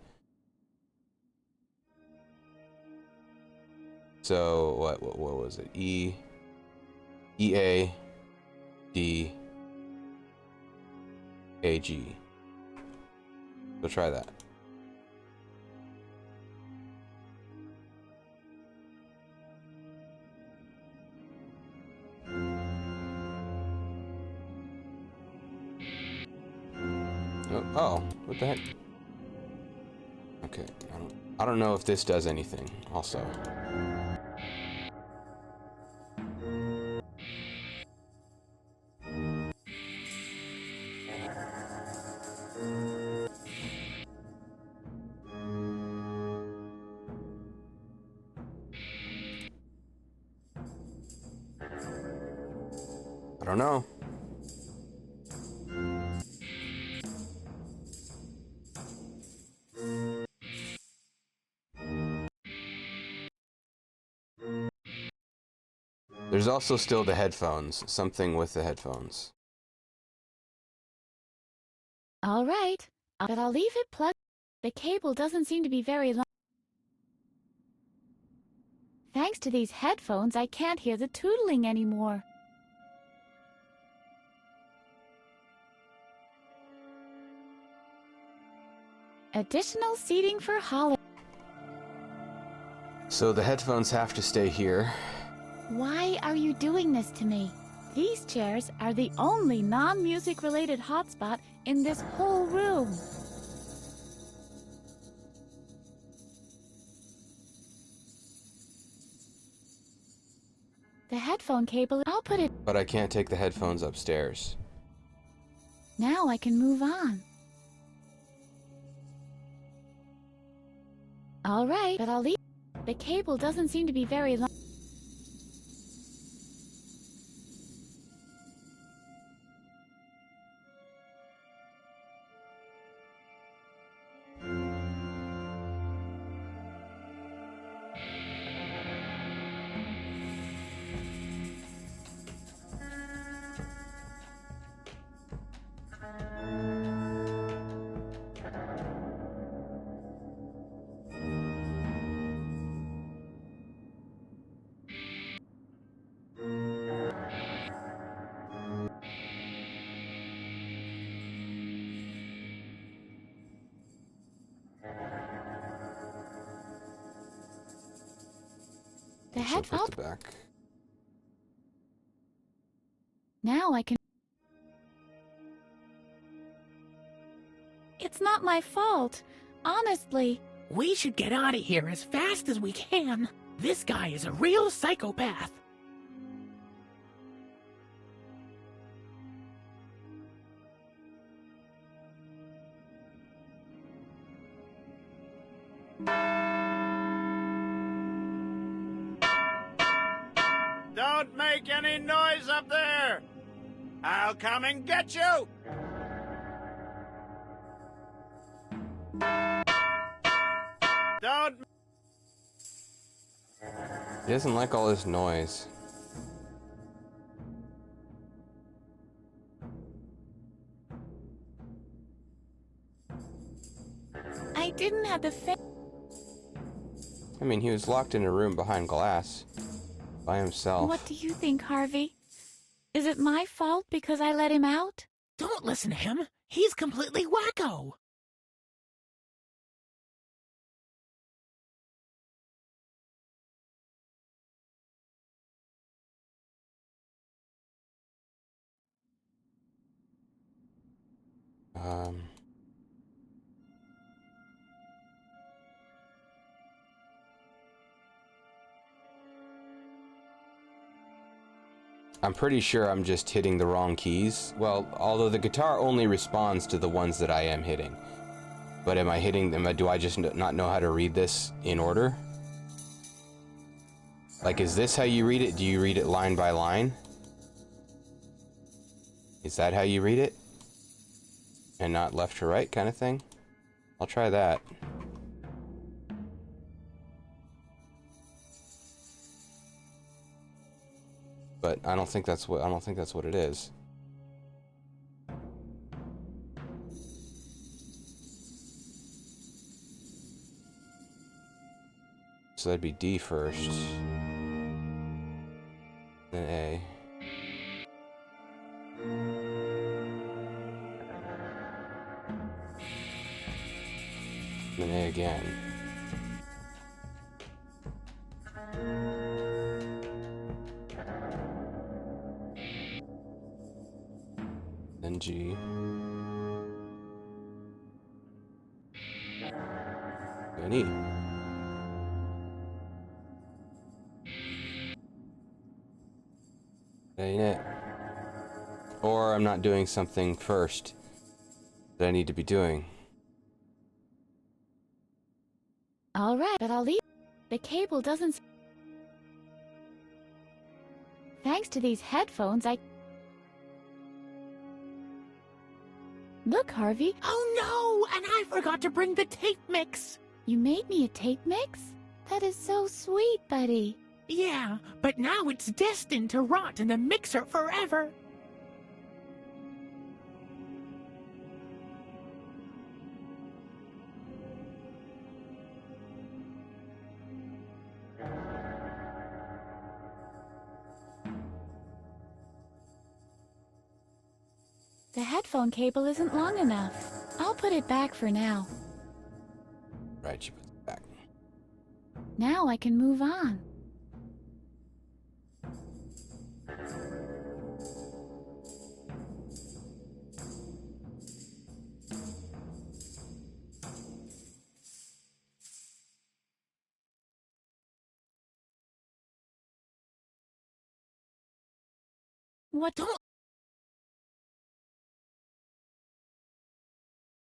So what was it? E, A, D, A, G. So try that. Oh, what the heck? Okay, I don't know if this does anything also. I don't know. There's also still the headphones. Something with the headphones.
All right, but I'll leave it plugged. The cable doesn't seem to be very long. Thanks to these headphones, I can't hear the tootling anymore. Additional seating for Holly.
So the headphones have to stay here.
Why are you doing this to me? These chairs are the only non-music related hotspot in this whole room. The headphone cable, I'll put it.
But I can't take the headphones upstairs.
Now I can move on. All right, but I'll leave. The cable doesn't seem to be very long. The
So
headphone.
put the back.
Now I can. It's not my fault. Honestly.
We should get out of here as fast as we can. This guy is a real psychopath.
Don't make any noise up there! I'll come and get you! Don't...
He doesn't like all this noise.
I didn't have the
I mean, he was locked in a room behind glass. By himself.
What do you think, Harvey? Is it my fault because I let him out?
Don't listen to him. He's completely wacko.
I'm pretty sure I'm just hitting the wrong keys. Well, although the guitar only responds to the ones that I am hitting. But am I hitting them? Do I just not know how to read this in order? Like, is this how you read it? Do you read it line by line? Is that how you read it? And not left to right kind of thing? I'll try that. But I don't think that's what it is. So that'd be D first. Then A. Then A again. Then G. Then E. That ain't it. Or I'm not doing something first that I need to be doing.
All right, but I'll leave. The cable doesn't. Thanks to these headphones, I. Look, Harvey.
Oh no! And I forgot to bring the tape mix!
You made me a tape mix? That is so sweet, buddy.
Yeah, but now it's destined to rot in the mixer forever.
The headphone cable isn't long enough. I'll put it back for now.
Right, you put it back.
Now I can move on. What?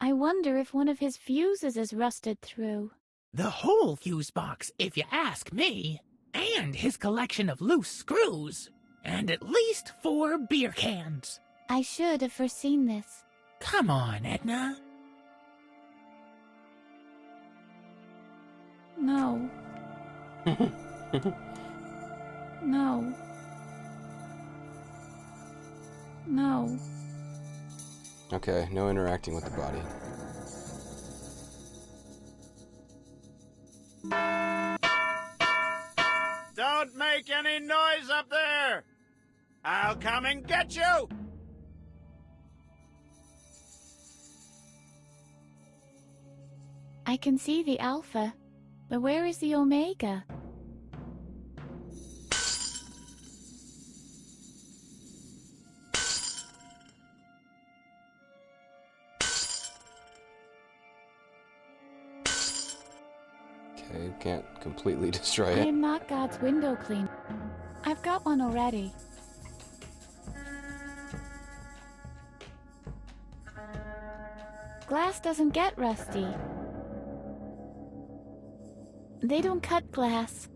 I wonder if one of his fuses is rusted through.
The whole fuse box, if you ask me. And his collection of loose screws. And at least 4 beer cans.
I should have foreseen this.
Come on, Edna.
No. No. No.
Okay, no interacting with the body.
Don't make any noise up there! I'll come and get you!
I can see the alpha, but where is the omega?
Okay, can't completely destroy
I
it.
am not God's window cleaner. I've got one already. Glass doesn't get rusty. They don't cut glass.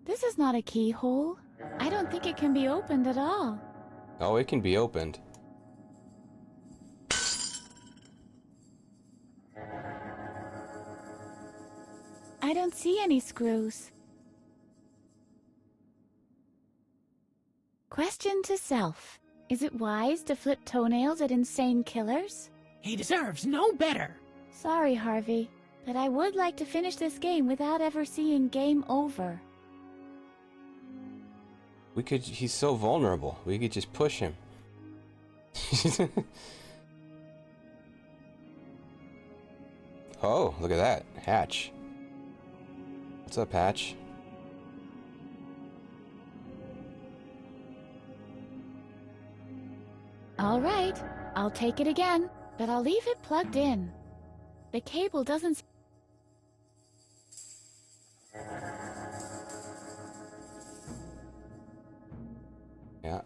This is not a keyhole. I don't think it can be opened at all.
Oh, it can be opened.
I don't see any screws. Question to self. Is it wise to flip toenails at insane killers?
He deserves no better.
Sorry, Harvey, but I would like to finish this game without ever seeing game over.
He's so vulnerable. We could just push him. Oh, look at that. Hatch. What's up, Hatch?
All right, I'll take it again, but I'll leave it plugged in. The cable doesn't...
Yeah.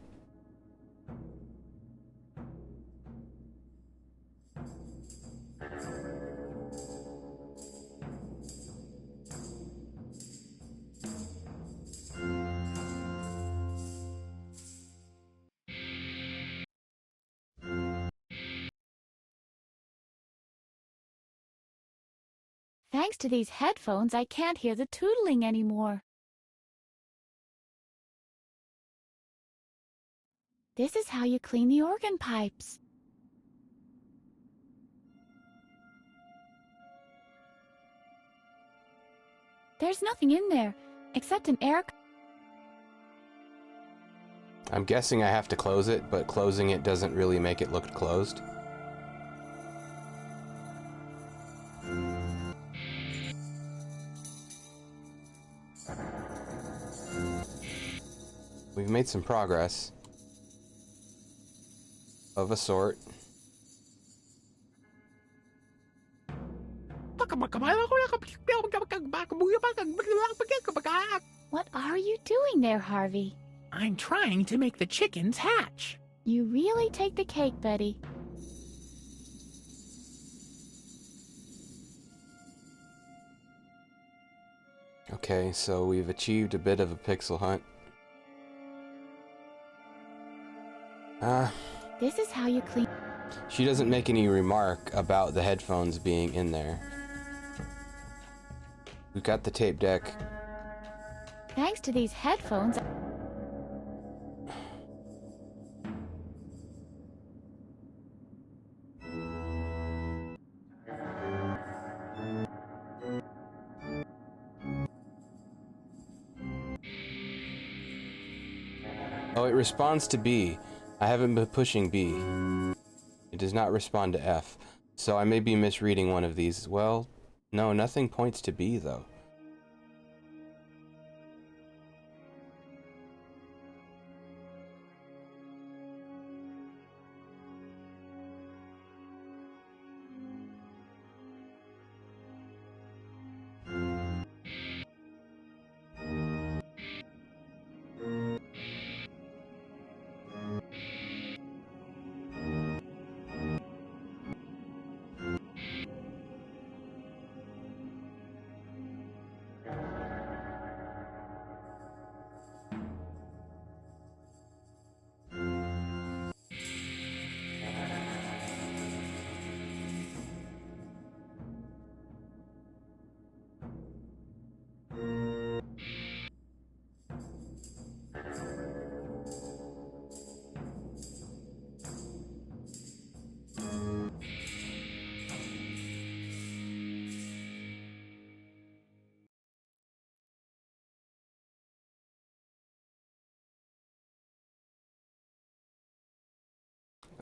Thanks to these headphones, I can't hear the tootling anymore. This is how you clean the organ pipes. There's nothing in there, except an air...
I'm guessing I have to close it, but closing it doesn't really make it look closed. We've made some progress. Of a sort.
What are you doing there, Harvey?
I'm trying to make the chickens hatch.
You really take the cake, Betty.
Okay, so we've achieved a bit of a pixel hunt.
This is how you clean...
She doesn't make any remark about the headphones being in there. We've got the tape deck.
Thanks to these headphones...
Oh, it responds to B. I haven't been pushing B. It does not respond to F. So I may be misreading one of these. Well, no, nothing points to B, though.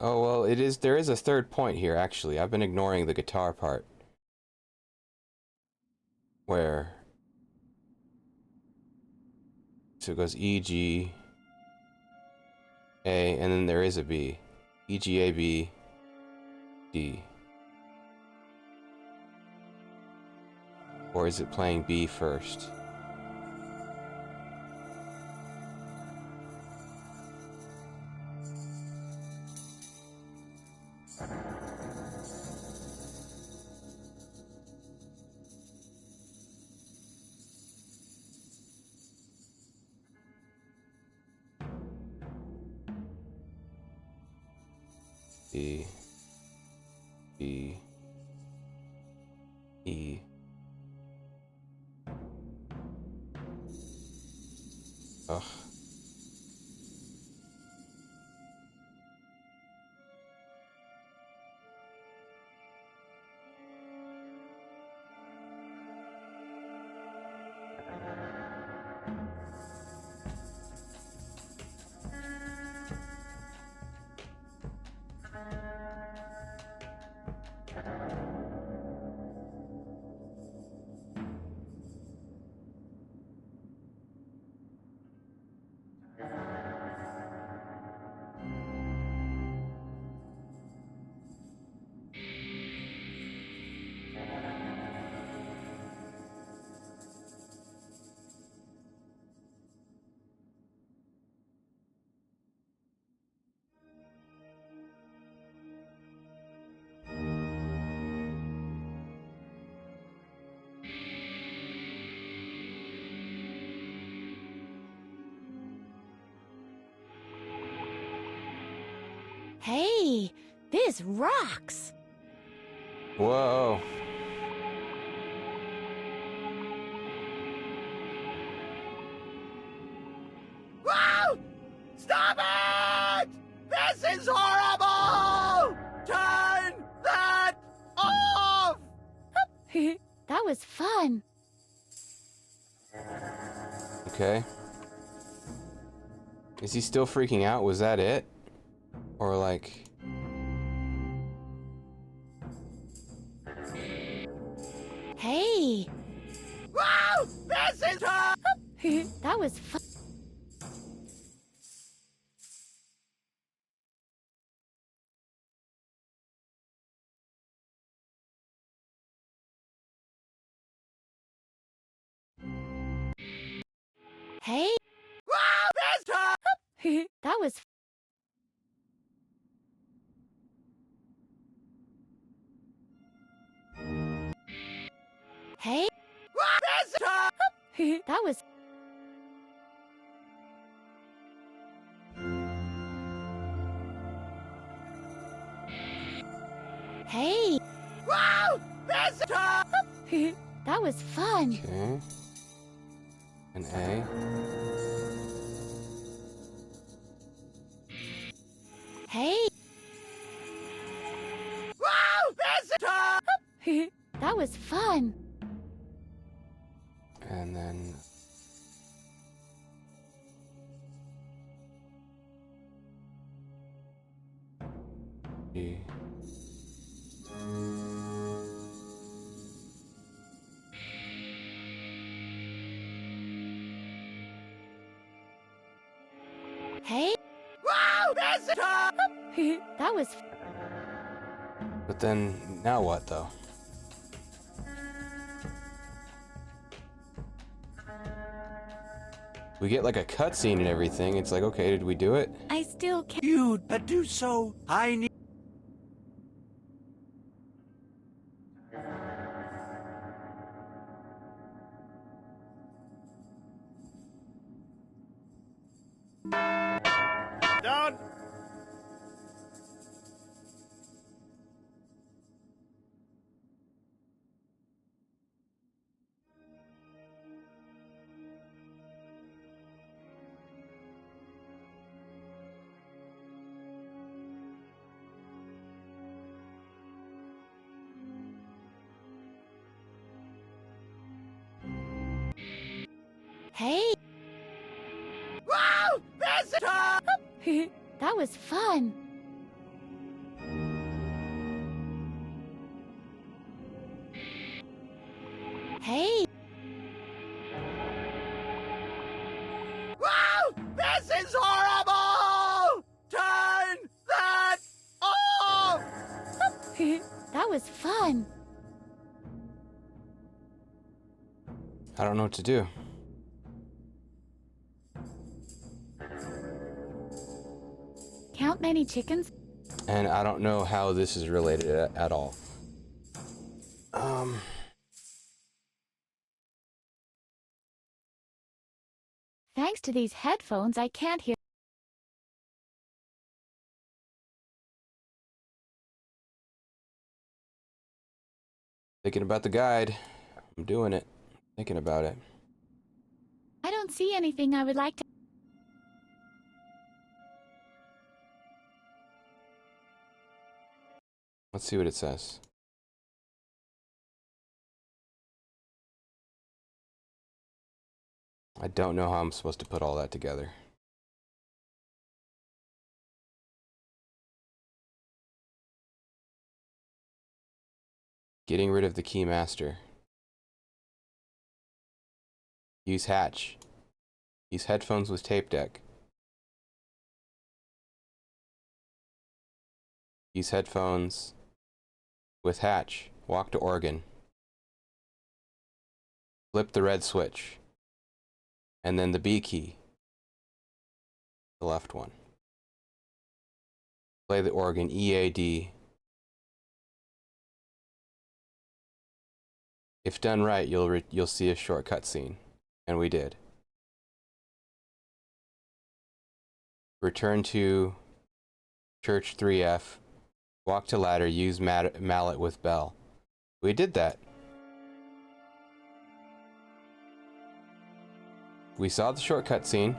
Oh, well, there is a third point here, actually. I've been ignoring the guitar part. Where? So it goes E, G, A, and then there is a B. E, G, A, B, D. Or is it playing B first? B, B, E. Ugh.
Hey, this rocks!
Whoa.
Whoa! Stop it! This is horrible! Turn that off!
That was fun.
Okay. Is he still freaking out? Was that it? Or like...
Hey.
Wow! This is
That was fun. Hey.
Wow!
That was Hey. That was Hey.
Wow!
That was fun.
Okay. An A.
Hey.
Wow!
That was fun.
And then... E.
Hey.
Wow!
That was
But then, now what though? We get like a cutscene and everything. It's like, okay, did we do it?
I still can't.
You do so. I need. Don't.
Hey.
Wow!
That was fun. Hey.
Wow! This is horrible! Turn that off!
That was fun.
I don't know what to do.
Count many chickens?
And I don't know how this is related at all.
Thanks to these headphones, I can't hear.
Thinking about the guide. I'm doing it. Thinking about it.
I don't see anything I would like to.
Let's see what it says. I don't know how I'm supposed to put all that together. Getting rid of the key master. Use hatch. Use headphones with tape deck. Use headphones with hatch. Walk to organ. Flip the red switch. And then the B key. The left one. Play the organ EAD. If done right, you'll see a short cutscene, and we did. Return to Church 3F. Walk to ladder. Use mallet with bell. We did that. We saw the short cutscene.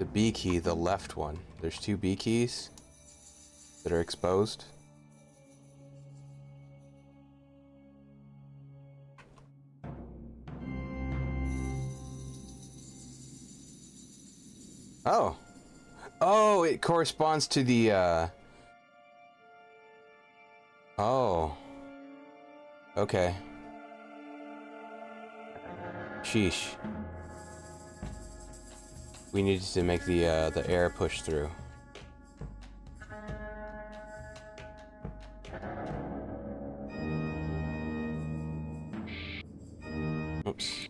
The B key, the left one. There's 2 B keys that are exposed. Oh. Oh, it corresponds to the, Oh. Okay. Sheesh. We needed to make the air push through. Oops.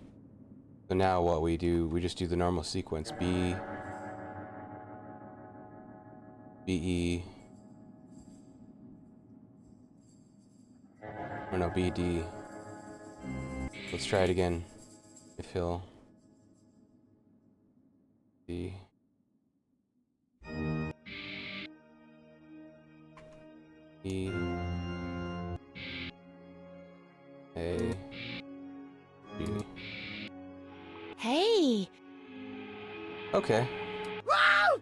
So now what we do, we just do the normal sequence. B, E, or no, B, D. Let's try it again. If he'll... B. E. A. B.
Hey!
Okay.
Whoa!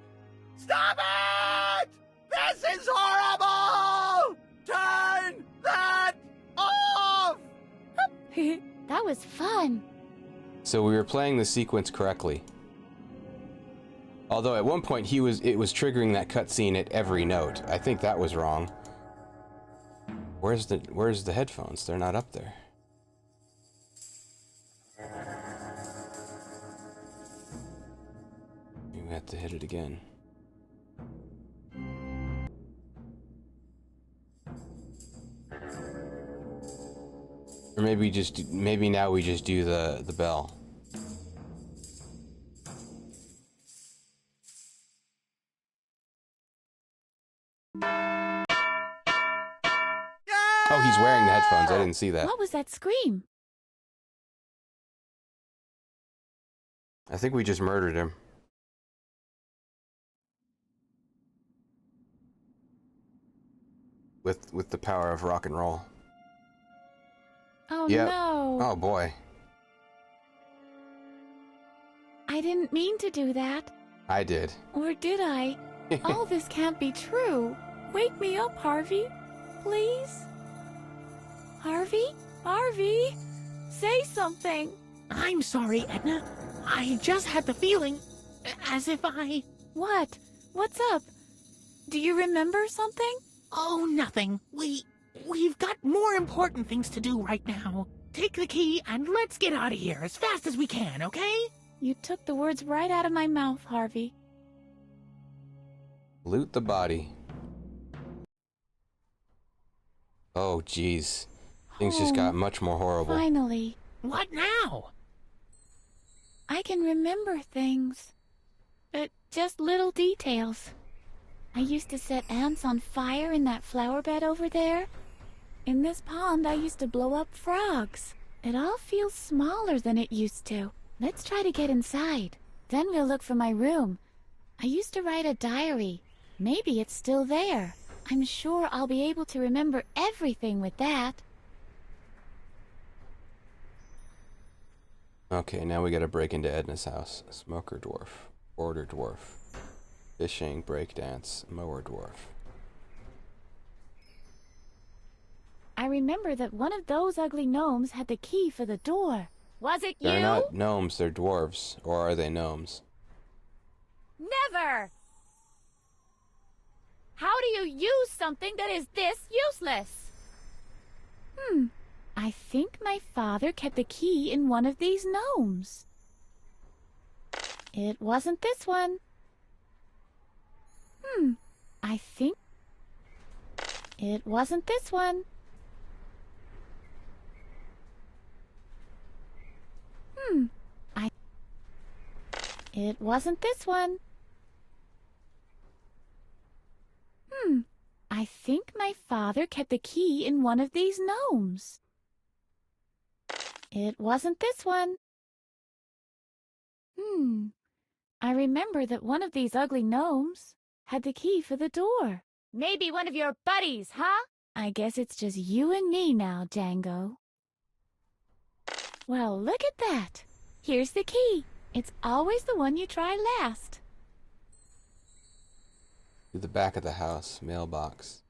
Stop it! This is horrible! Turn that off!
That was fun.
So we were playing the sequence correctly. Although at one point it was triggering that cutscene at every note. I think that was wrong. Where's the headphones? They're not up there. We have to hit it again. Or maybe now we just do the bell. Oh, he's wearing the headphones. I didn't see that.
What was that scream?
I think we just murdered him. With the power of rock and roll.
Oh
Yep.
no.
Oh boy.
I didn't mean to do that.
I did.
Or did I? All this can't be true. Wake me up, Harvey. Please? Harvey? Harvey? Say something.
I'm sorry, Edna. I just had the feeling as if I...
What? What's up? Do you remember something?
Oh, nothing. We've got more important things to do right now. Take the key and let's get out of here as fast as we can, okay?
You took the words right out of my mouth, Harvey.
Loot the body. Oh, jeez. Things just got much more horrible.
Finally.
What now?
I can remember things. But just little details. I used to set ants on fire in that flower bed over there. In this pond, I used to blow up frogs. It all feels smaller than it used to. Let's try to get inside. Then we'll look for my room. I used to write a diary. Maybe it's still there. I'm sure I'll be able to remember everything with that.
Okay, now we gotta break into Edna's house. Smoker dwarf. Border dwarf. Fishing, breakdance, mower dwarf.
I remember that one of those ugly gnomes had the key for the door. Was it you?
They're not gnomes, they're dwarves. Or are they gnomes?
Never! How do you use something that is this useless? I think my father kept the key in one of these gnomes. It wasn't this one. I think it wasn't this one. It wasn't this one. I think my father kept the key in one of these gnomes. It wasn't this one. I remember that one of these ugly gnomes had the key for the door. Maybe one of your buddies, huh? I guess it's just you and me now, Django. Well, look at that. Here's the key. It's always the one you try last.
To the back of the house. Mailbox.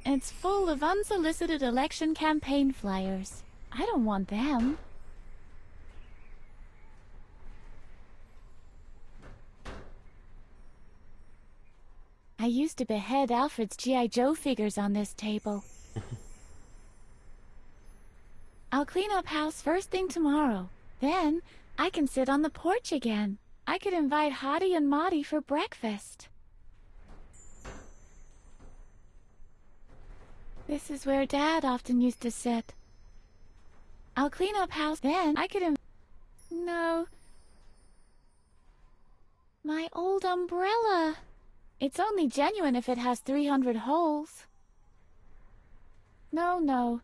It's full of unsolicited election campaign flyers. I don't want them. I used to behead Alfred's G.I. Joe figures on this table. I'll clean up house first thing tomorrow. Then I can sit on the porch again. I could invite Hottie and Maudie for breakfast. This is where Dad often used to sit. I'll clean up house, then I could No. My old umbrella. It's only genuine if it has 300 holes. No.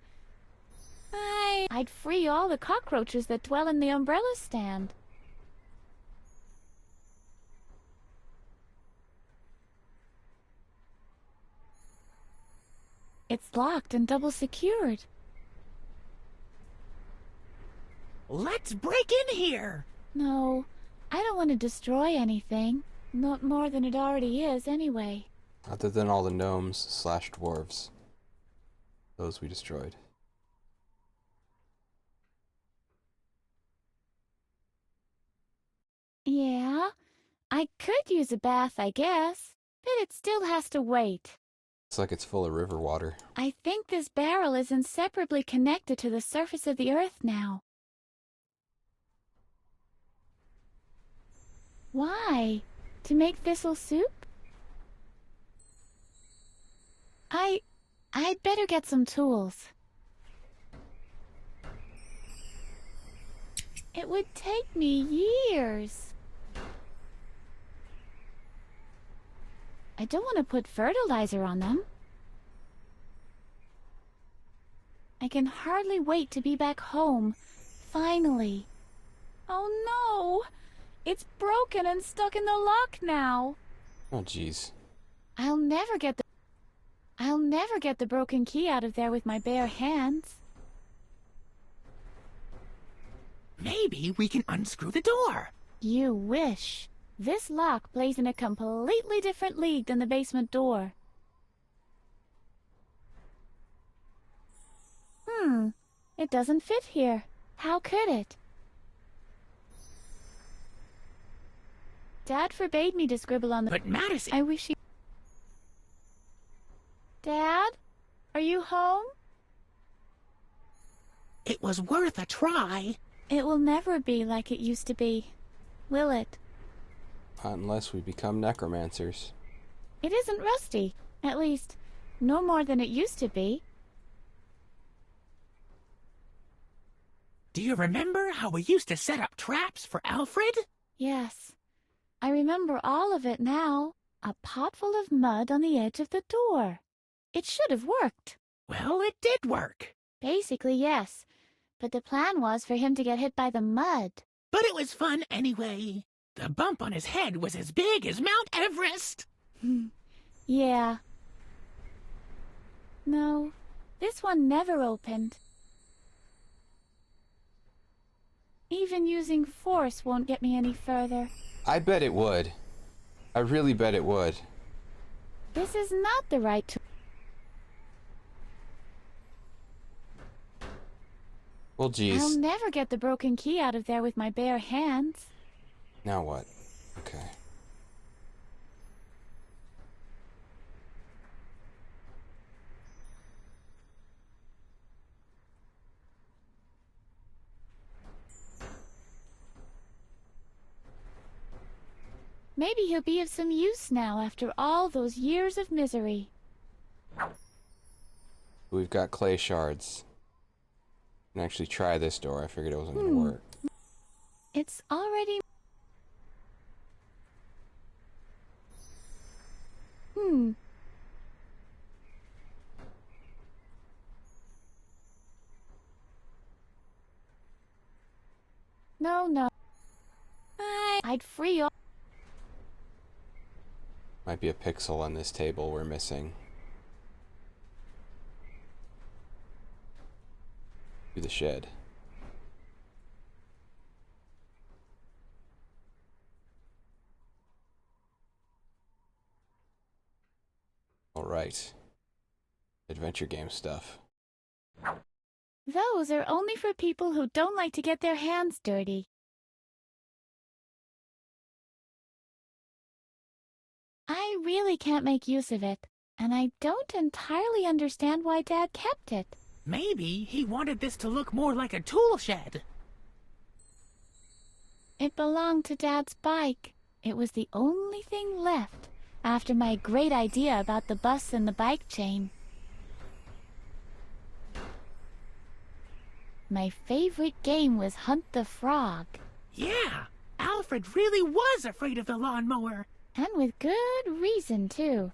I'd free all the cockroaches that dwell in the umbrella stand. It's locked and double secured.
Let's break in here!
No, I don't want to destroy anything. Not more than it already is, anyway.
Other than all the gnomes / dwarves. Those we destroyed.
Yeah, I could use a bath, I guess, but it still has to wait.
It's like it's full of river water.
I think this barrel is inseparably connected to the surface of the earth now. Why? To make thistle soup? I'd better get some tools. It would take me years. I don't want to put fertilizer on them. I can hardly wait to be back home. Finally. Oh no! It's broken and stuck in the lock now.
Oh jeez.
I'll never get the broken key out of there with my bare hands.
Maybe we can unscrew the door.
You wish. This lock plays in a completely different league than the basement door. It doesn't fit here. How could it? Dad forbade me to scribble on the...
But Madison...
I wish he... Dad? Are you home?
It was worth a try.
It will never be like it used to be, will it?
Not unless we become necromancers.
It isn't rusty. At least, no more than it used to be.
Do you remember how we used to set up traps for Alfred?
Yes. I remember all of it now. A pot full of mud on the edge of the door. It should have worked.
Well, it did work.
Basically, yes. But the plan was for him to get hit by the mud.
But it was fun anyway. The bump on his head was as big as Mount Everest.
Yeah. No, this one never opened. Even using force won't get me any further.
I bet it would. I really bet it would.
This is not the right tool.
Well, geez.
I'll never get the broken key out of there with my bare hands.
Now what? Okay.
Maybe he'll be of some use now after all those years of misery.
We've got clay shards. I can actually try this door. I figured it wasn't going to work.
It's already... No. I'd free all...
Might be a pixel on this table we're missing. To the shed. right. Adventure game stuff.
Those are only for people who don't like to get their hands dirty. I really can't make use of it, and I don't entirely understand why Dad kept it.
Maybe he wanted this to look more like a tool shed.
It belonged to Dad's bike. It was the only thing left after my great idea about the bus and the bike chain. My favorite game was Hunt the Frog.
Yeah, Alfred really was afraid of the lawnmower.
And with good reason, too.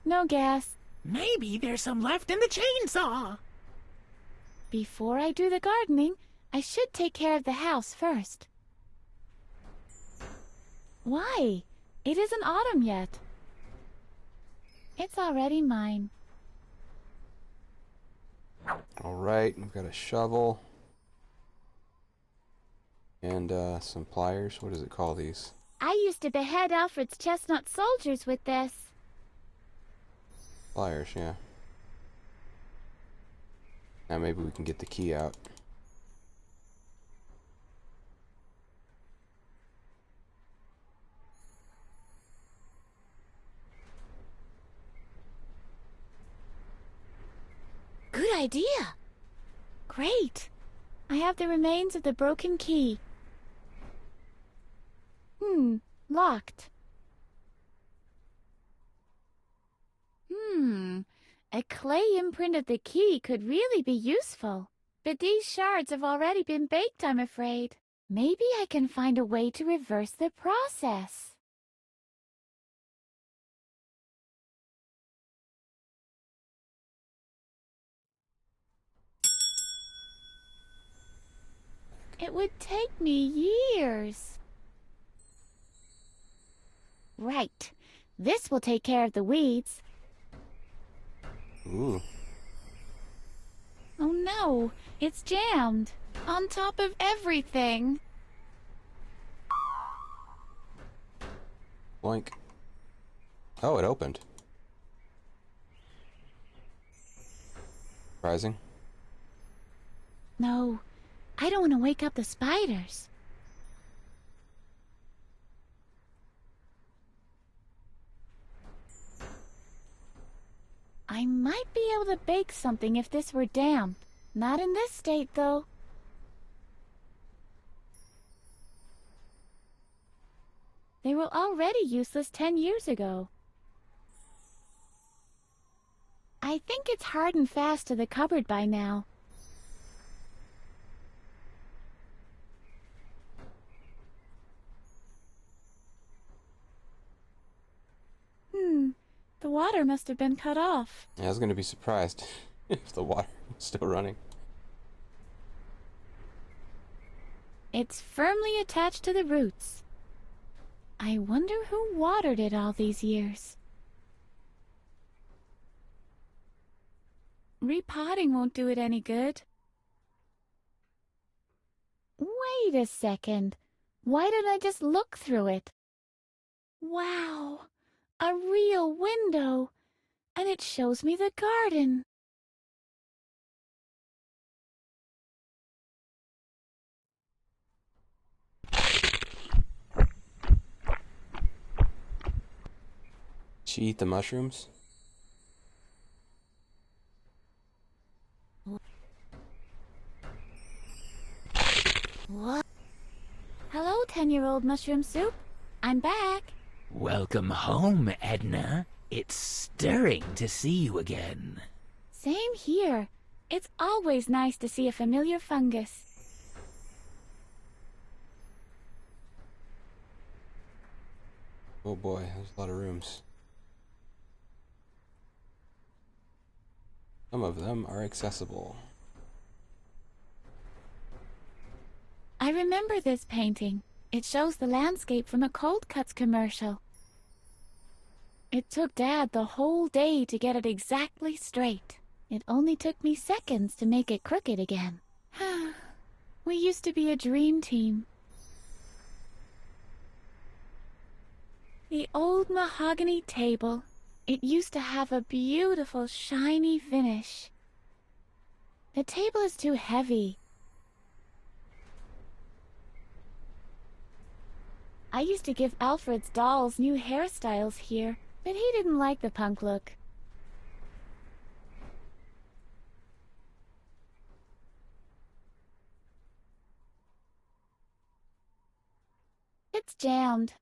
No gas.
Maybe there's some left in the chainsaw.
Before I do the gardening, I should take care of the house first. Why? It isn't autumn yet. It's already mine.
Alright, we've got a shovel. And some pliers. What does it call these?
I used to behead Alfred's chestnut soldiers with this.
Pliers, yeah. Now maybe we can get the key out.
Good idea. Great. I have the remains of the broken key. Locked. A clay imprint of the key could really be useful. But these shards have already been baked, I'm afraid. Maybe I can find a way to reverse the process. It would take me years. Right. This will take care of the weeds.
Ooh.
Oh no, it's jammed. On top of everything.
Boink. Oh, it opened. Surprising.
No, I don't want to wake up the spiders. I might be able to bake something if this were damp. Not in this state, though. They were already useless 10 years ago. I think it's hardened fast to the cupboard by now. The water must have been cut off.
Yeah, I was going to be surprised if the water was still running.
It's firmly attached to the roots. I wonder who watered it all these years. Repotting won't do it any good. Wait a second. Why didn't I just look through it? Wow, a real window, and it shows me the garden.
She eat the mushrooms?
What? Hello, 10-year-old mushroom soup. I'm back.
Welcome home, Edna. It's stirring to see you again.
Same here. It's always nice to see a familiar fungus.
Oh boy, there's a lot of rooms. Some of them are accessible.
I remember this painting. It shows the landscape from a Cold Cuts commercial. It took Dad the whole day to get it exactly straight. It only took me seconds to make it crooked again. We used to be a dream team. The old mahogany table, It used to have a beautiful, shiny finish. The table is too heavy. I used to give Alfred's dolls new hairstyles here, but he didn't like the punk look. It's jammed.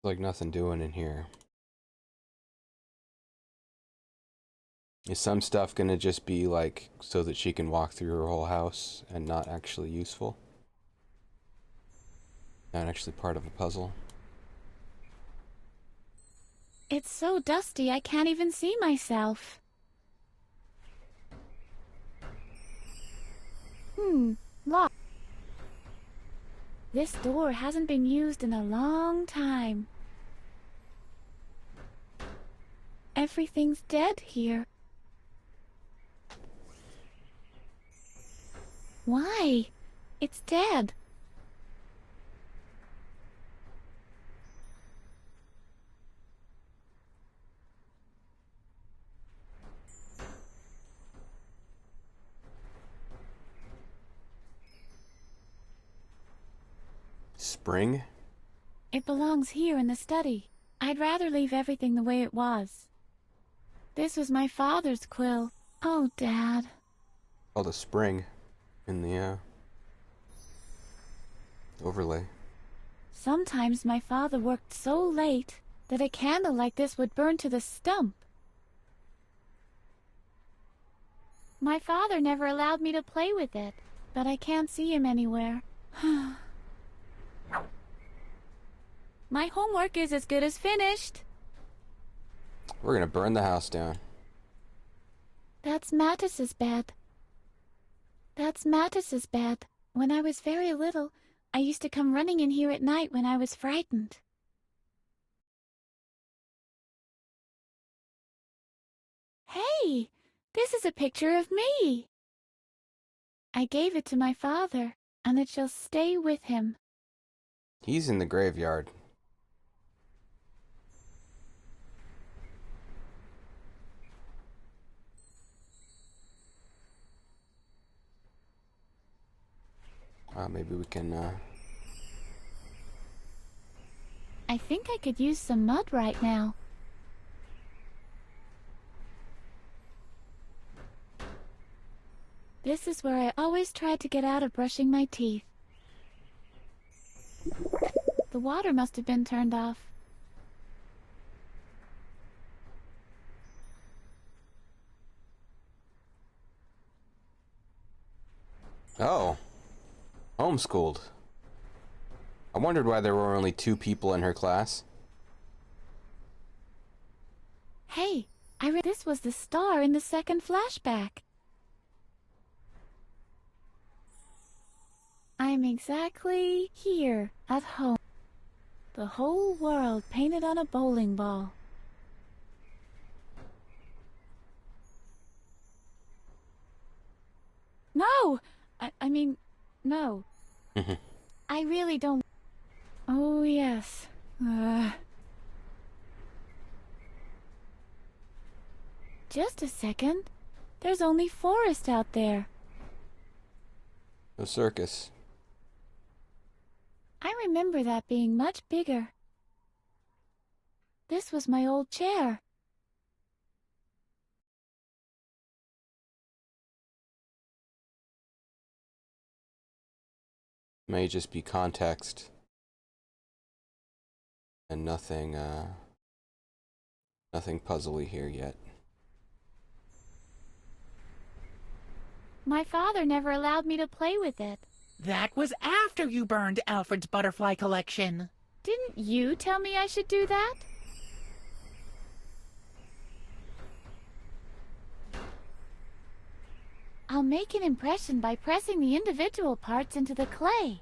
Like nothing doing in here. Is some stuff gonna just be like so that she can walk through her whole house and not actually useful? Not actually part of a puzzle?
It's so dusty I can't even see myself. Locked. This door hasn't been used in a long time. Everything's dead here. Why? It's dead.
Spring?
It belongs here in the study. I'd rather leave everything the way it was. This was my father's quill. Oh, Dad.
Called a spring in the overlay.
Sometimes my father worked so late that a candle like this would burn to the stump. My father never allowed me to play with it, but I can't see him anywhere. My homework is as good as finished.
We're gonna burn the house down.
That's Mattis's bed. That's Mattis's bed. When I was very little, I used to come running in here at night when I was frightened. Hey, this is a picture of me. I gave it to my father, and it shall stay with him.
He's in the graveyard. Maybe we can,
I think I could use some mud right now. This is where I always tried to get out of brushing my teeth. The water must have been turned off.
Oh. Homeschooled. I wondered why there were only 2 people in her class.
Hey, I read this was the star in the second flashback. I'm exactly here, at home. The whole world painted on a bowling ball. No! I mean, no. I really don't... Oh, yes. Just a second. There's only forest out there.
No circus.
I remember that being much bigger. This was my old chair.
May just be context. And nothing, nothing puzzly here yet.
My father never allowed me to play with it.
That was after you burned Alfred's butterfly collection.
Didn't you tell me I should do that? I'll make an impression by pressing the individual parts into the clay.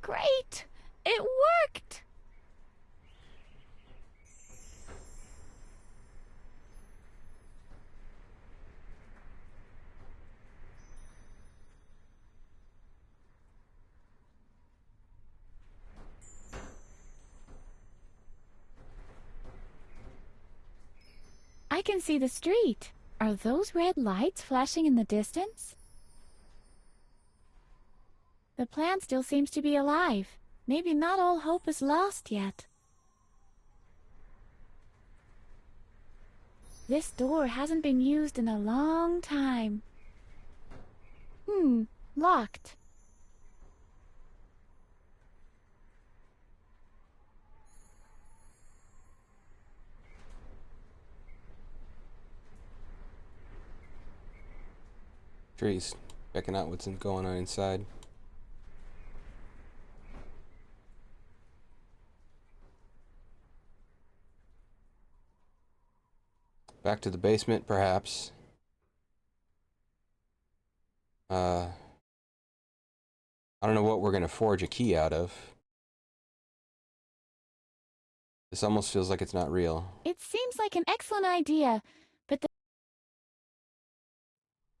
Great! It worked! I can see the street. Are those red lights flashing in the distance? The plan still seems to be alive. Maybe not all hope is lost yet. This door hasn't been used in a long time. Locked.
Trees. Checking out what's going on inside. Back to the basement, perhaps. I don't know what we're gonna forge a key out of. This almost feels like it's not real.
It seems like an excellent idea, but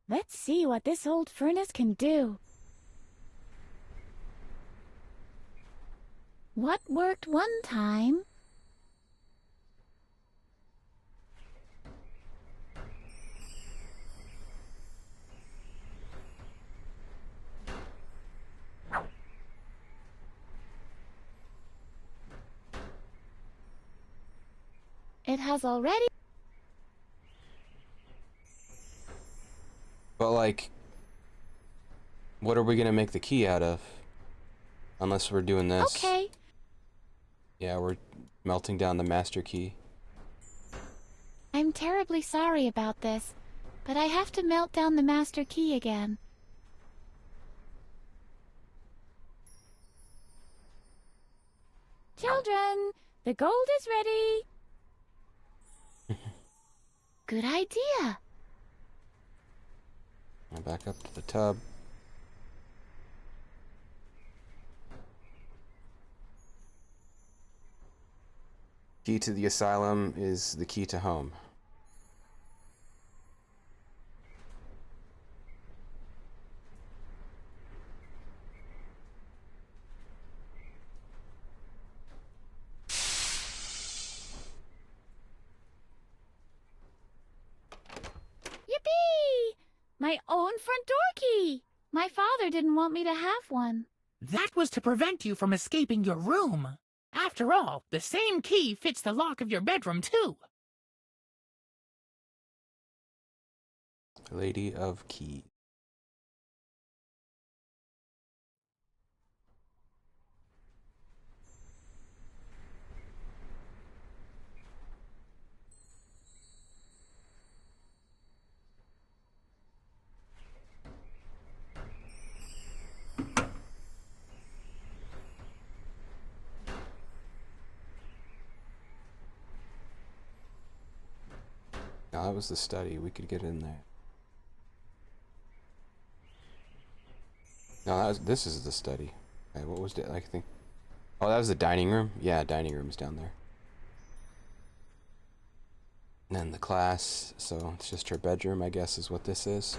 let's see what this old furnace can do. What worked one time it has already.
But like, what are we gonna make the key out of? Unless we're doing this.
Okay.
Yeah, we're melting down the master key.
I'm terribly sorry about this, but I have to melt down the master key again. Children, the gold is ready. Good idea.
Now back up to the tub. Key to the asylum is the key to home.
Yippee! My own front door key! My father didn't want me to have one.
That was to prevent you from escaping your room. After all, the same key fits the lock of your bedroom, too.
Lady of Keys. No, that was the study. We could get in there. No, this is the study. Okay, what was it? I think. Oh, that was the dining room? Yeah, dining room's down there. And then the class, so it's just her bedroom, I guess, is what this is.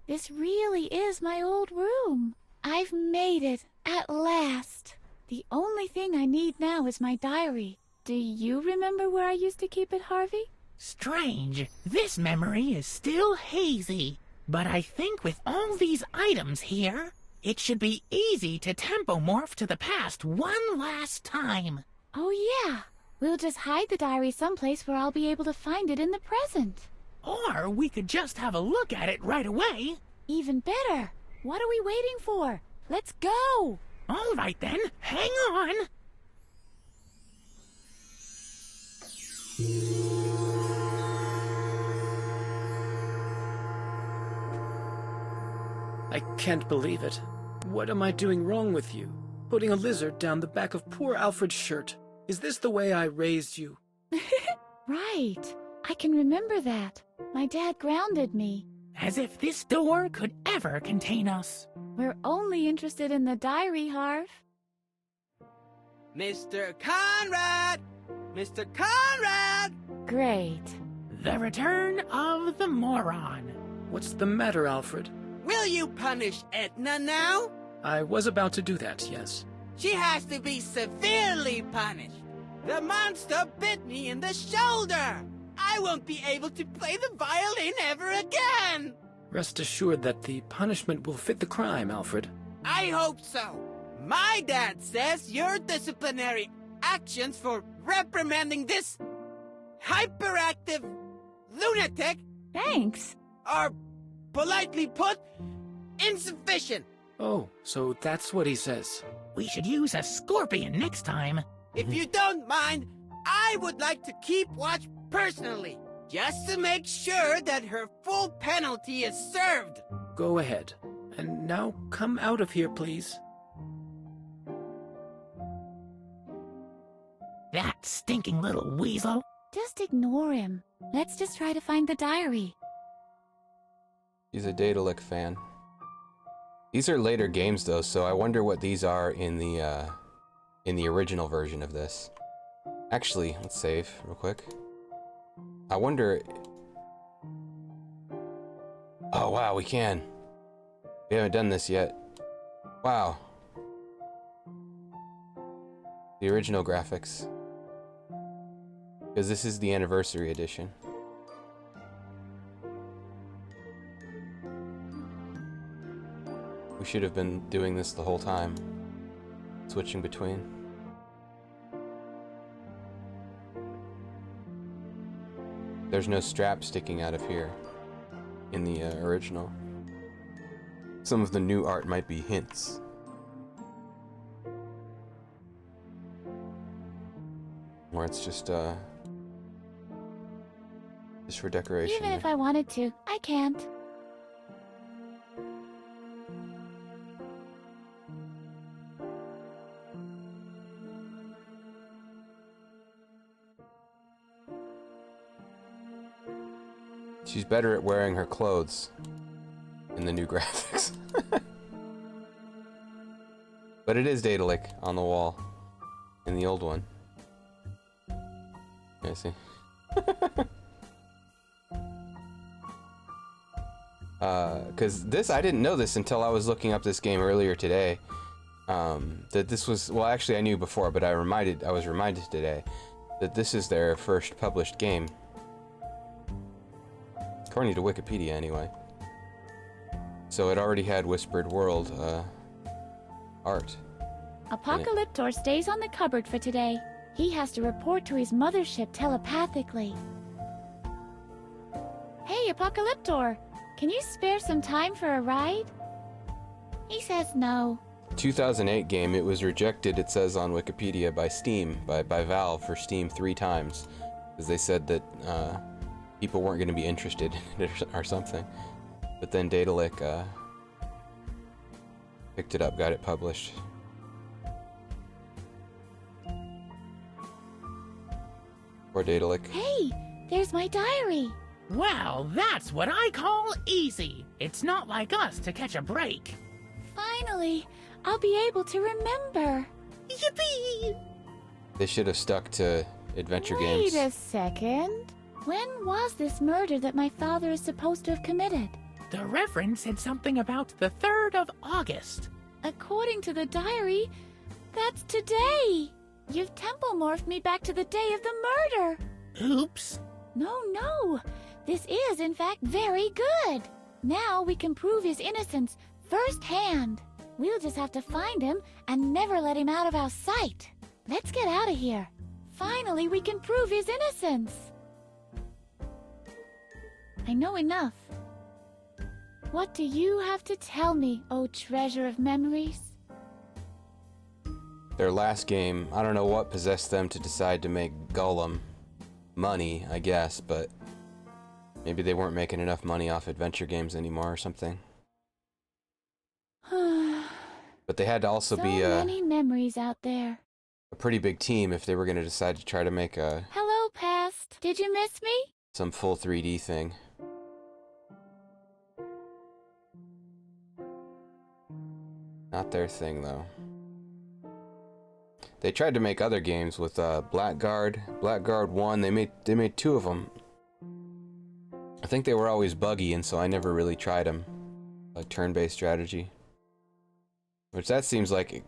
This really is my old room. I've made it, at last. The only thing I need now is my diary. Do you remember where I used to keep it, Harvey?
Strange. This memory is still hazy. But I think with all these items here, it should be easy to tempomorph to the past one last time.
Oh yeah. We'll just hide the diary someplace where I'll be able to find it in the present.
Or we could just have a look at it right away.
Even better. What are we waiting for? Let's go!
All right then, hang on.
I can't believe it. What am I doing wrong with you? Putting a lizard down the back of poor Alfred's shirt. Is this the way I raised you?
Right. I can remember that. My dad grounded me.
As if this door could ever contain us.
We're only interested in the diary, Harv.
Mr. Conrad! Mr. Conrad!
Great.
The return of the moron.
What's the matter, Alfred?
Will you punish Edna now?
I was about to do that, yes.
She has to be severely punished. The monster bit me in the shoulder. I won't be able to play the violin ever again.
Rest assured that the punishment will fit the crime, Alfred.
I hope so. My dad says your disciplinary actions for reprimanding this hyperactive lunatic
Thanks.
are, politely put, insufficient.
Oh, so that's what he says.
We should use a scorpion next time.
If you don't mind, I would like to keep watch personally, just to make sure that her full penalty is served.
Go ahead. And now come out of here, please.
That stinking little weasel.
Just ignore him. Let's just try to find the diary.
He's a Daedalic fan. These are later games though, so I wonder what these are in the original version of this. Actually, let's save real quick. I wonder... Oh wow, we can. We haven't done this yet. Wow. The original graphics. Because this is the anniversary edition. We should have been doing this the whole time. Switching between. There's no strap sticking out of here in the original. Some of the new art might be hints. Or it's just for decoration.
Even if I wanted to, I can't.
She's better at wearing her clothes in the new graphics. But it is Daedalic on the wall in the old one. I see. Because this, I didn't know this until I was looking up this game earlier today. That this was, well, actually I knew before, but I was reminded today that this is their first published game. According to Wikipedia, anyway. So it already had Whispered World art.
Apocalyptor stays on the cupboard for today. He has to report to his mothership telepathically. Hey, Apocalyptor! Can you spare some time for a ride? He says no.
2008 game, it was rejected, it says on Wikipedia, by Steam, by Valve for Steam 3 times. Because they said that people weren't going to be interested in it or something. But then Daedalic picked it up, got it published. Poor Daedalic.
Hey, there's my diary.
Well, that's what I call easy. It's not like us to catch a break.
Finally, I'll be able to remember.
Yippee!
They should have stuck to adventure games.
Wait a second. When was this murder that my father is supposed to have committed?
The Reverend said something about the 3rd of August.
According to the diary, that's today. You've temple morphed me back to the day of the murder.
Oops.
No. This is, in fact, very good. Now we can prove his innocence firsthand. We'll just have to find him and never let him out of our sight. Let's get out of here. Finally, we can prove his innocence. I know enough. What do you have to tell me, oh treasure of memories?
Their last game, I don't know what possessed them to decide to make Gollum. Money, I guess, but maybe they weren't making enough money off adventure games anymore or something. But they had to also be
many memories out there.
a pretty big team if they were going to decide to try to make a
Hello, past. Did you miss me?
some full 3D thing. Not their thing, though. They tried to make other games with Blackguard 1. They made 2 of them. I think they were always buggy, and so I never really tried them. A turn-based strategy. Which that seems like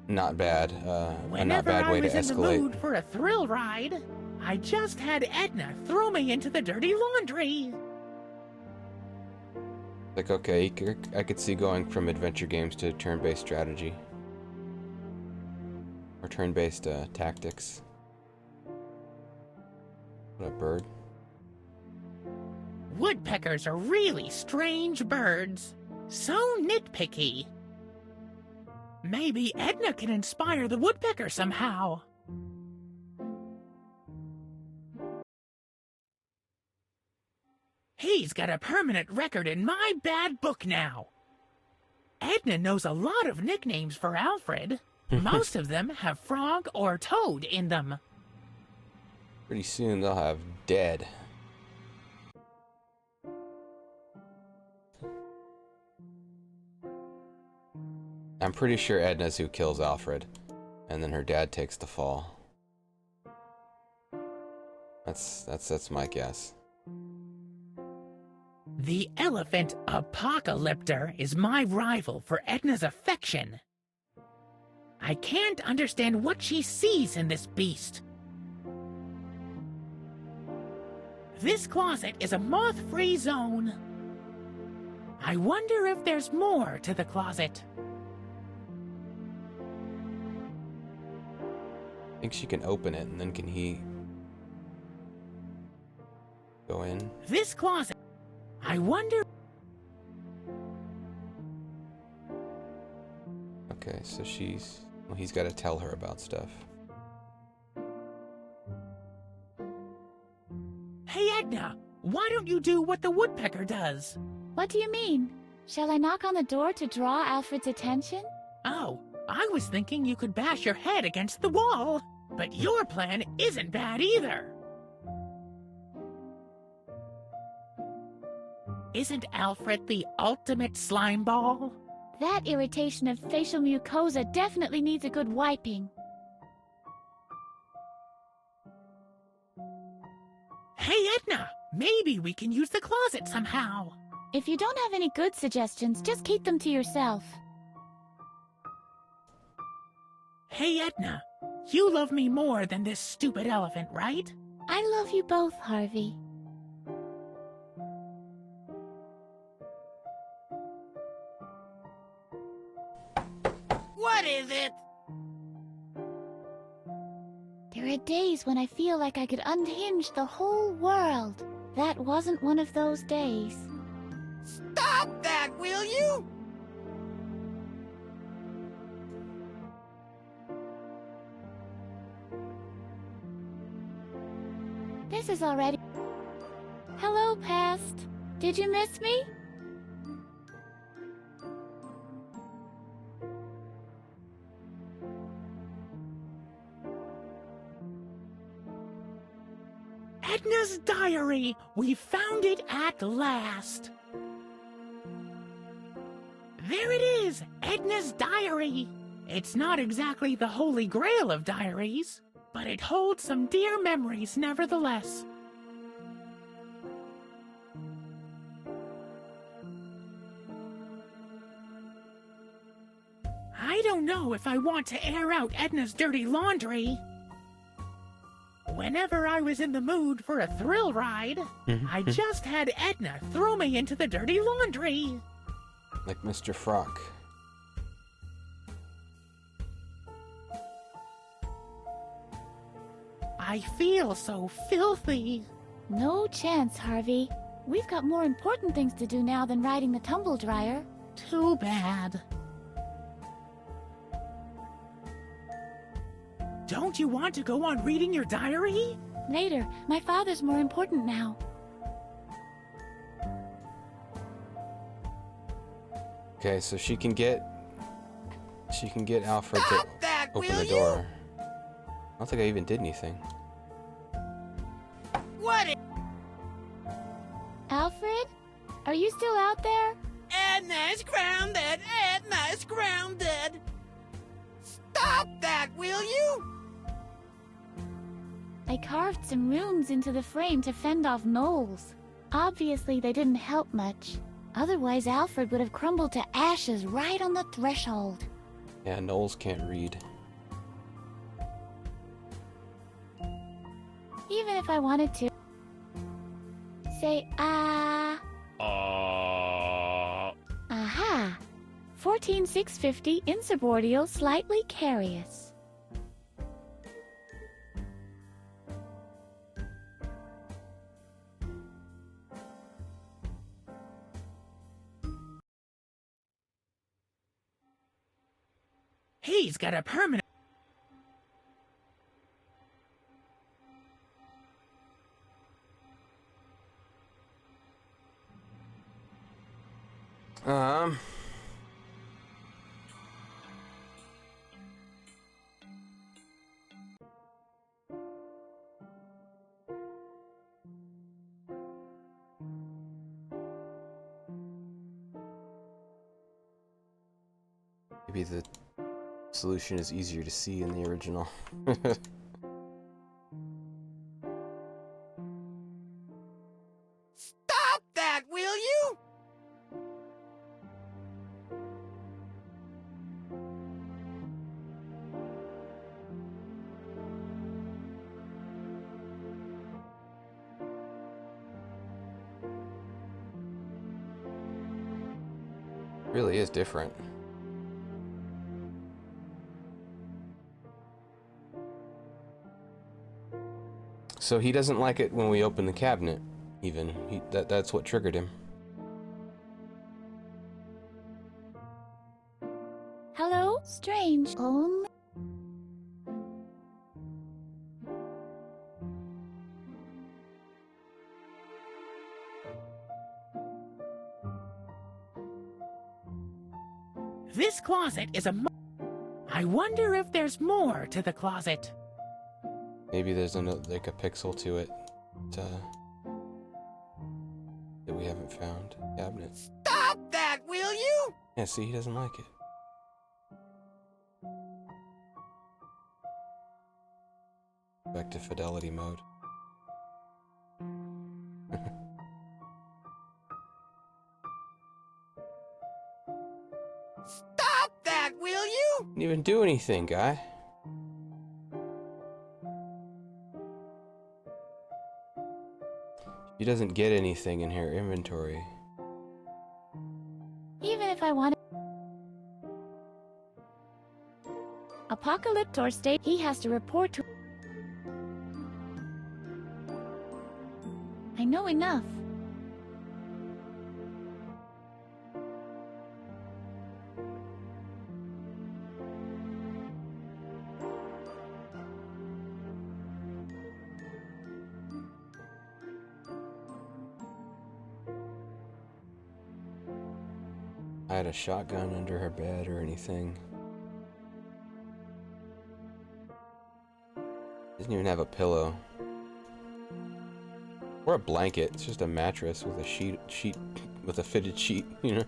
not bad. A not
Whenever
bad way
I
to
was in the
escalate.
mood for a thrill ride, I just had Edna throw me into the dirty laundry.
Like, okay, I could see going from adventure games to turn-based strategy. Or turn-based tactics. What a bird.
Woodpeckers are really strange birds. So nitpicky. Maybe Edna can inspire the woodpecker somehow. He's got a permanent record in my bad book now. Edna knows a lot of nicknames for Alfred. Most of them have frog or toad in them.
Pretty soon they'll have dead. I'm pretty sure Edna's who kills Alfred, and then her dad takes the fall. That's my guess.
The elephant Apocalyptor is my rival for Edna's affection. I can't understand what she sees in this beast. This closet is a moth-free zone. I wonder if there's more to the closet.
I think she can open it, and then can he go in?
This closet. I wonder.
Okay, so he's got to tell her about stuff.
Hey Edna, why don't you do what the woodpecker does?
What do you mean? Shall I knock on the door to draw Alfred's attention?
Oh, I was thinking you could bash your head against the wall. But your plan isn't bad either. Isn't Alfred the ultimate slime ball?
That irritation of facial mucosa definitely needs a good wiping.
Hey Edna, maybe we can use the closet somehow.
If you don't have any good suggestions, just keep them to yourself.
Hey Edna, you love me more than this stupid elephant, right?
I love you both, Harvey.
What is it?
There are days when I feel like I could unhinge the whole world. That wasn't one of those days.
Stop that, will you?
This is already... Hello, Past. Did you miss me?
Edna's diary! We found it at last! There it is! Edna's diary! It's not exactly the holy grail of diaries, but it holds some dear memories nevertheless. I don't know if I want to air out Edna's dirty laundry. Whenever I was in the mood for a thrill ride, I just had Edna throw me into the dirty laundry.
Like Mr. Frock.
I feel so filthy.
No chance, Harvey. We've got more important things to do now than riding the tumble dryer.
Too bad. Don't you want to go on reading your diary?
Later. My father's more important now.
Okay, so she can get Alfred to
Stop that,
open
will
the
you?
door. I don't think I even did anything.
What?
Alfred? Are you still out there?
Edna's grounded! Edna's grounded! Stop that, will you?
I carved some runes into the frame to fend off gnolls. Obviously, they didn't help much. Otherwise, Alfred would have crumbled to ashes right on the threshold.
Yeah, Knowles can't read.
Even if I wanted to. Say, Aha! 14650 insubordinate, slightly carious.
He's got a permanent...
Maybe the solution is easier to see in the original.
Stop that, will you?
Really is different. So he doesn't like it when we open the cabinet, even. That's what triggered him.
Hello? Strange. Only.
This closet is a... I wonder if there's more to the closet.
Maybe there's like a pixel to it that we haven't found. Cabinet.
Stop that, will you?
Yeah, see, he doesn't like it. Back to fidelity mode.
Stop that, will you?
Didn't even do anything, guy. She doesn't get anything in her inventory.
Even if I wanted. Apocalypse or state, he has to report to. I know enough.
I had a shotgun under her bed or anything. Doesn't even have a pillow. Or a blanket. It's just a mattress with a sheet with a fitted sheet, you know?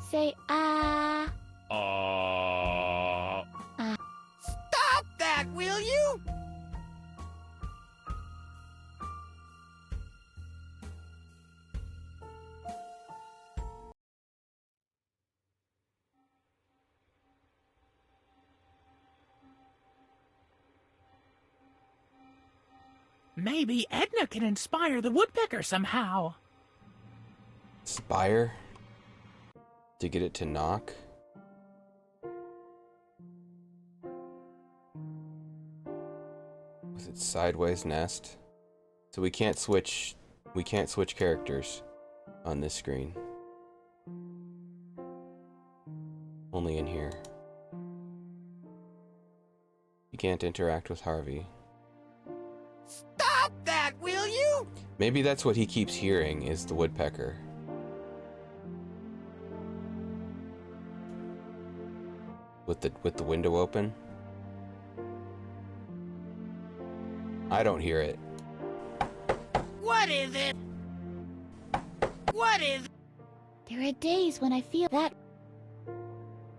Say,
Stop that, will you?
Maybe Edna can inspire the woodpecker somehow.
Spire? To get it to knock? With its sideways nest? So we can't switch characters on this screen. Only in here. You can't interact with Harvey.
Stop that, will you?
Maybe that's what he keeps hearing, is the woodpecker. With the window open? I don't hear it.
What is it? What is...
There are days when I feel that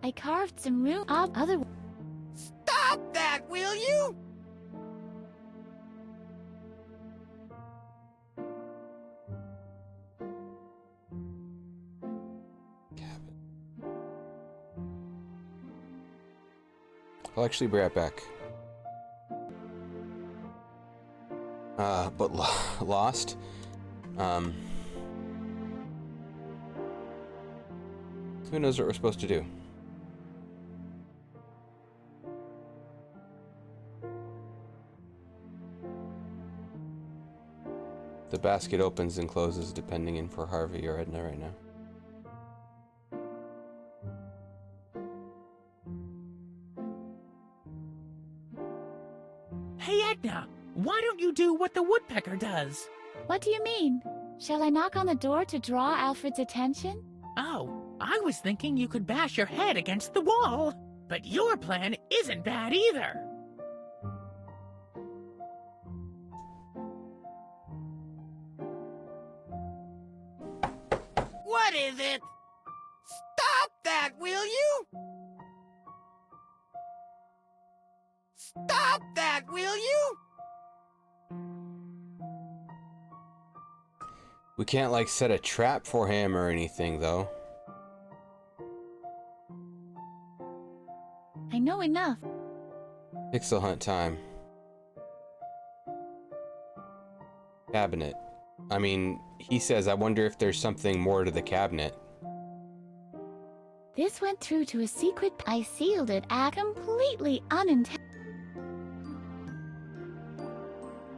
I carved some room of other.
Stop that, will you?
Cabin. I'll actually be right back. But lost. Who knows what we're supposed to do? The basket opens and closes depending in for Harvey or Edna right now.
Hey, Edna, why don't you do what the woodpecker does?
What do you mean? Shall I knock on the door to draw Alfred's attention?
Oh, I was thinking you could bash your head against the wall. But your plan isn't bad either.
What is it? Stop that, will you? Stop that, will you?
We can't, like, set a trap for him or anything, though.
I know enough.
Pixel hunt time. Cabinet. I mean, he says, I wonder if there's something more to the cabinet.
This went through to a secret. I sealed it completely unintentional.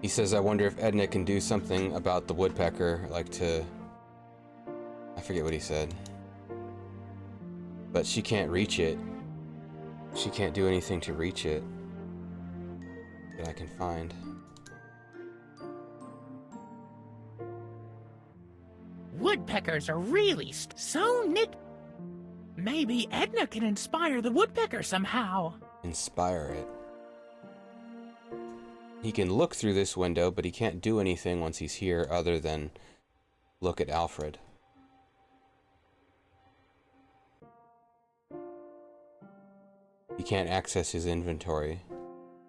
He says, I wonder if Edna can do something about the woodpecker, like to... I forget what he said. But she can't reach it. She can't do anything to reach it that I can find.
Woodpeckers are really so nit. Maybe Edna can inspire the woodpecker somehow.
Inspire it. He can look through this window, but he can't do anything once he's here other than look at Alfred. He can't access his inventory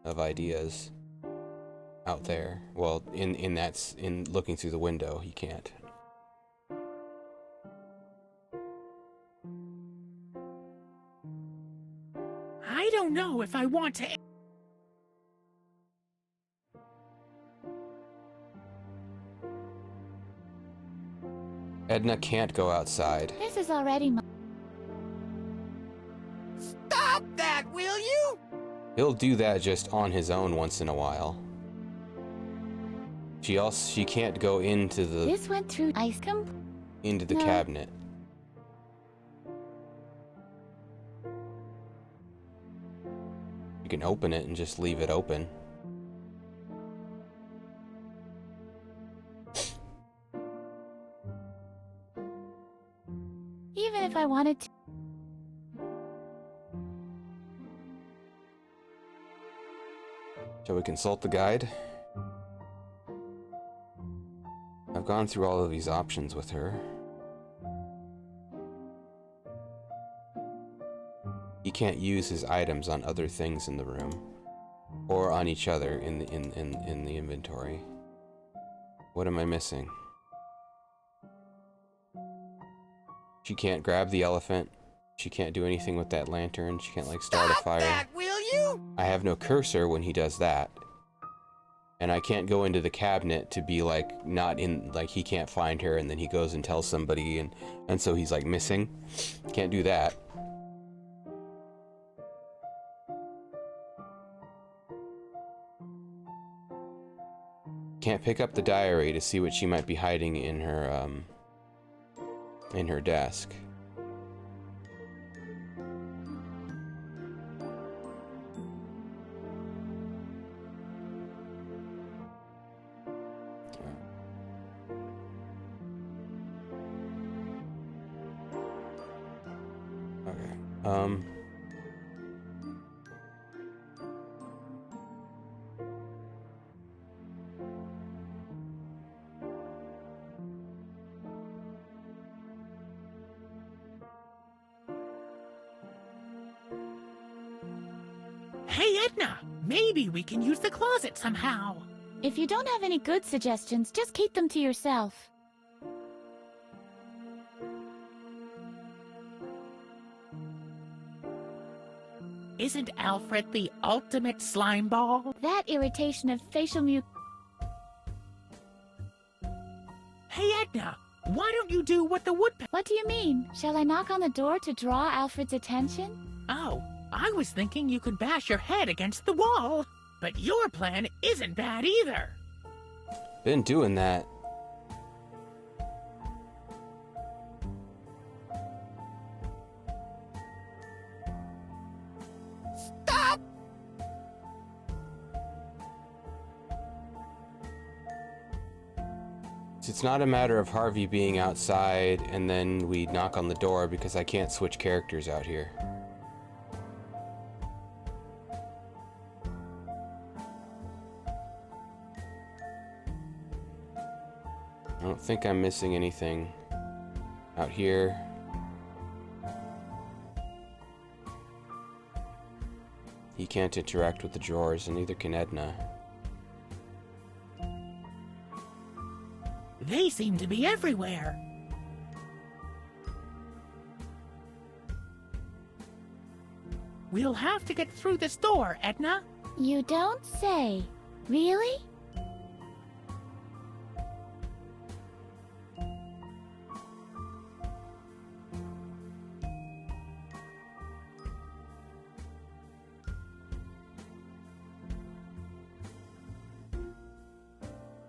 of ideas out there. Well, in looking through the window, he can't.
I don't know if I want to.
Edna can't go outside.
This is already my.
Stop that, will you?
He'll do that just on his own once in a while. She can't go into the
This went through ice
into the
No.
cabinet. You can open it and just leave it open.
Even if I wanted to.
Shall we consult the guide? I've gone through all of these options with her. He can't use his items on other things in the room, or on each other in the inventory. What am I missing? She can't grab the elephant. She can't do anything with that lantern. She can't, like, start a fire.
Stop that, will you?
I have no cursor when he does that. And I can't go into the cabinet to be, like, not in, like, he can't find her and then he goes and tells somebody and so he's, like, missing. Can't do that. Can't pick up the diary to see what she might be hiding in her desk. Okay.
Edna, maybe we can use the closet somehow.
If you don't have any good suggestions, just keep them to yourself.
Isn't Alfred the ultimate slime ball?
That irritation of facial
Hey Edna, why don't you do what the woodpecker...
What do you mean? Shall I knock on the door to draw Alfred's attention?
Oh, I was thinking you could bash your head against the wall. But your plan isn't bad either.
Been doing that.
Stop!
It's not a matter of Harvey being outside and then we knock on the door because I can't switch characters out here. I don't think I'm missing anything out here. He can't interact with the drawers, and neither can Edna.
They seem to be everywhere. We'll have to get through this door, Edna.
You don't say. Really?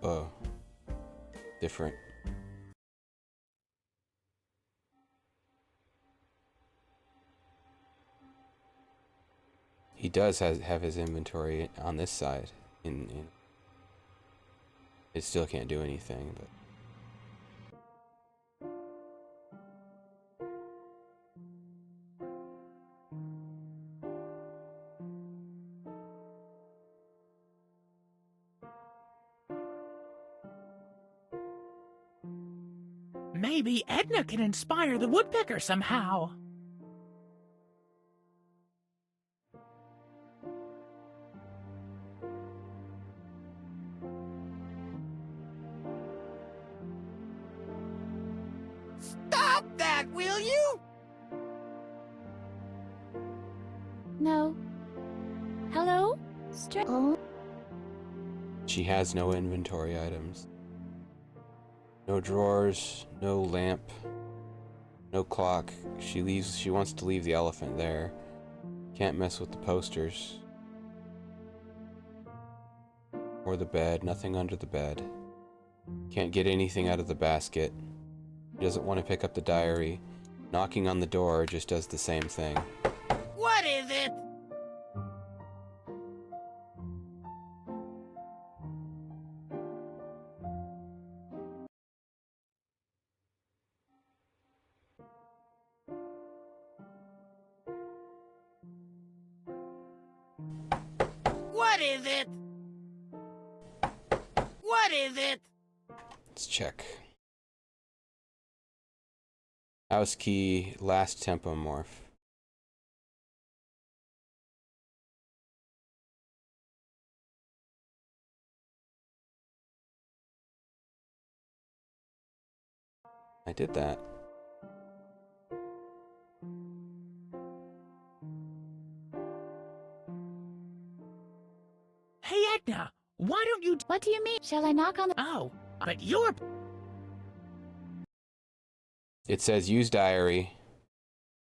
Oh. Different. He does have his inventory on this side. It still can't do anything, but...
Maybe Edna can inspire the woodpecker somehow.
Stop that, will you?
No. Hello? Oh.
She has no inventory items. No drawers, no lamp, no clock. She wants to leave the elephant there. Can't mess with the posters. Or the bed, nothing under the bed. Can't get anything out of the basket. She doesn't want to pick up the diary. Knocking on the door just does the same thing.
What is it? What is it? What is it?
Let's check. House key, last tempomorph. I did that.
Hey Edna, why don't you...
What do you mean? Shall I knock on the...
Oh, but you're...
It says use diary,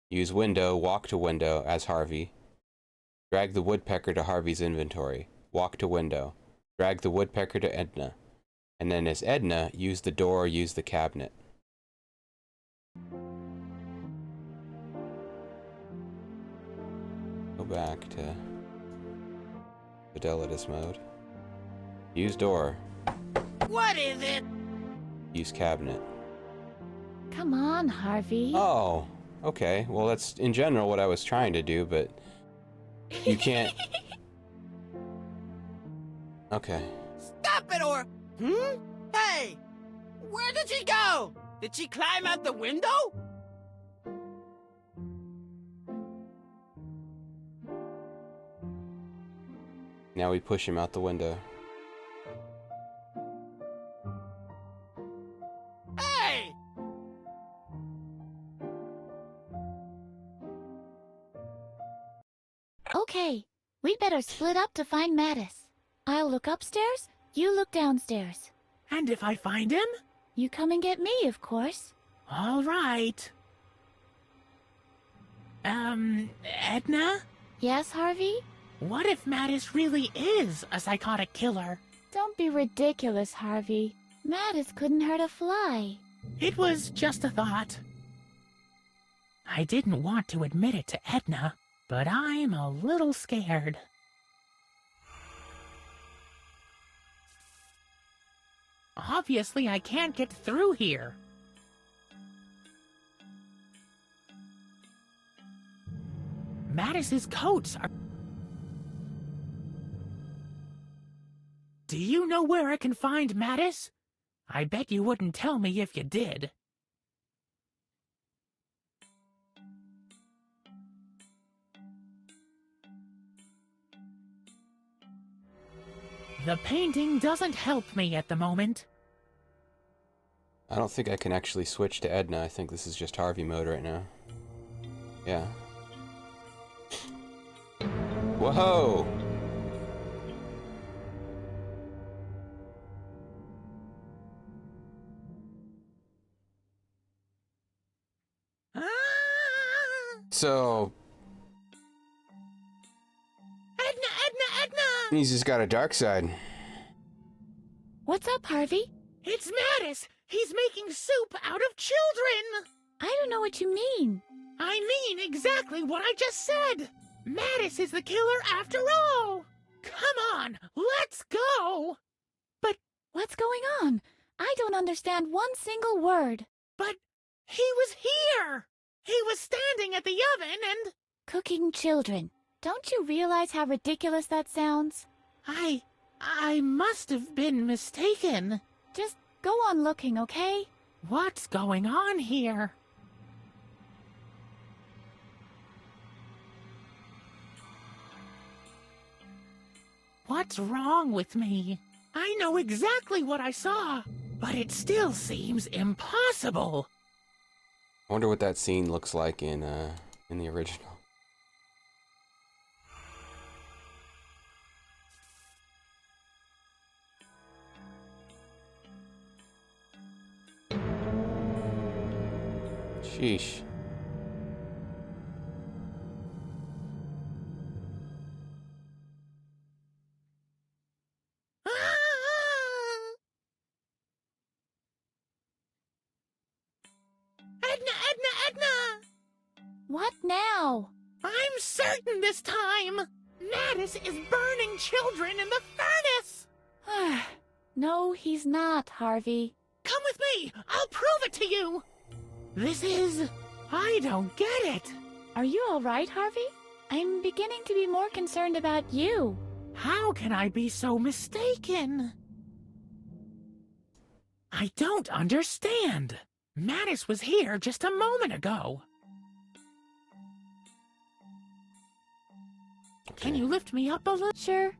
use window, walk to window as Harvey. Drag the woodpecker to Harvey's inventory. Walk to window. Drag the woodpecker to Edna. And then as Edna, use the door, use the cabinet. Go back to Fidelitas mode. Use door.
What is it?
Use cabinet.
Come on, Harvey.
Oh, okay. Well, that's in general what I was trying to do, but you can't... Okay.
Stop it or... Hey! Where did she go? Did she climb out the window?
Now we push him out the window.
Hey!
Okay, we'd better split up to find Mattis. I'll look upstairs, you look downstairs.
And if I find him?
You come and get me, of course.
All right. Edna?
Yes, Harvey?
What if Mattis really is a psychotic killer?
Don't be ridiculous, Harvey. Mattis couldn't hurt a fly.
It was just a thought. I didn't want to admit it to Edna, but I'm a little scared. Obviously, I can't get through here. Mattis's coats are... Do you know where I can find Mattis? I bet you wouldn't tell me if you did. The painting doesn't help me at the moment.
I don't think I can actually switch to Edna. I think this is just Harvey mode right now. Yeah. Whoa! So...
Edna!
he's just got a dark side.
What's up, Harvey?
It's Mattis! He's making soup out of children!
I don't know what you mean.
I mean exactly what I just said! Mattis is the killer after all! Come on, let's go!
But what's going on? I don't understand one single word.
But he was here! He was standing at the oven and...
Cooking children. Don't you realize how ridiculous that sounds?
I must have been mistaken.
Just go on looking, okay?
What's going on here? What's wrong with me? I know exactly what I saw, but it still seems impossible.
I wonder what that scene looks like in the original. Sheesh.
Edna!
What now?
I'm certain this time! Mattis is burning children in the furnace!
No, he's not, Harvey.
Come with me! I'll prove it to you! This is... I don't get it.
Are you all right, Harvey? I'm beginning to be more concerned about you.
How can I be so mistaken? I don't understand. Mattis was here just a moment ago. Can you lift me up a little?
Sure.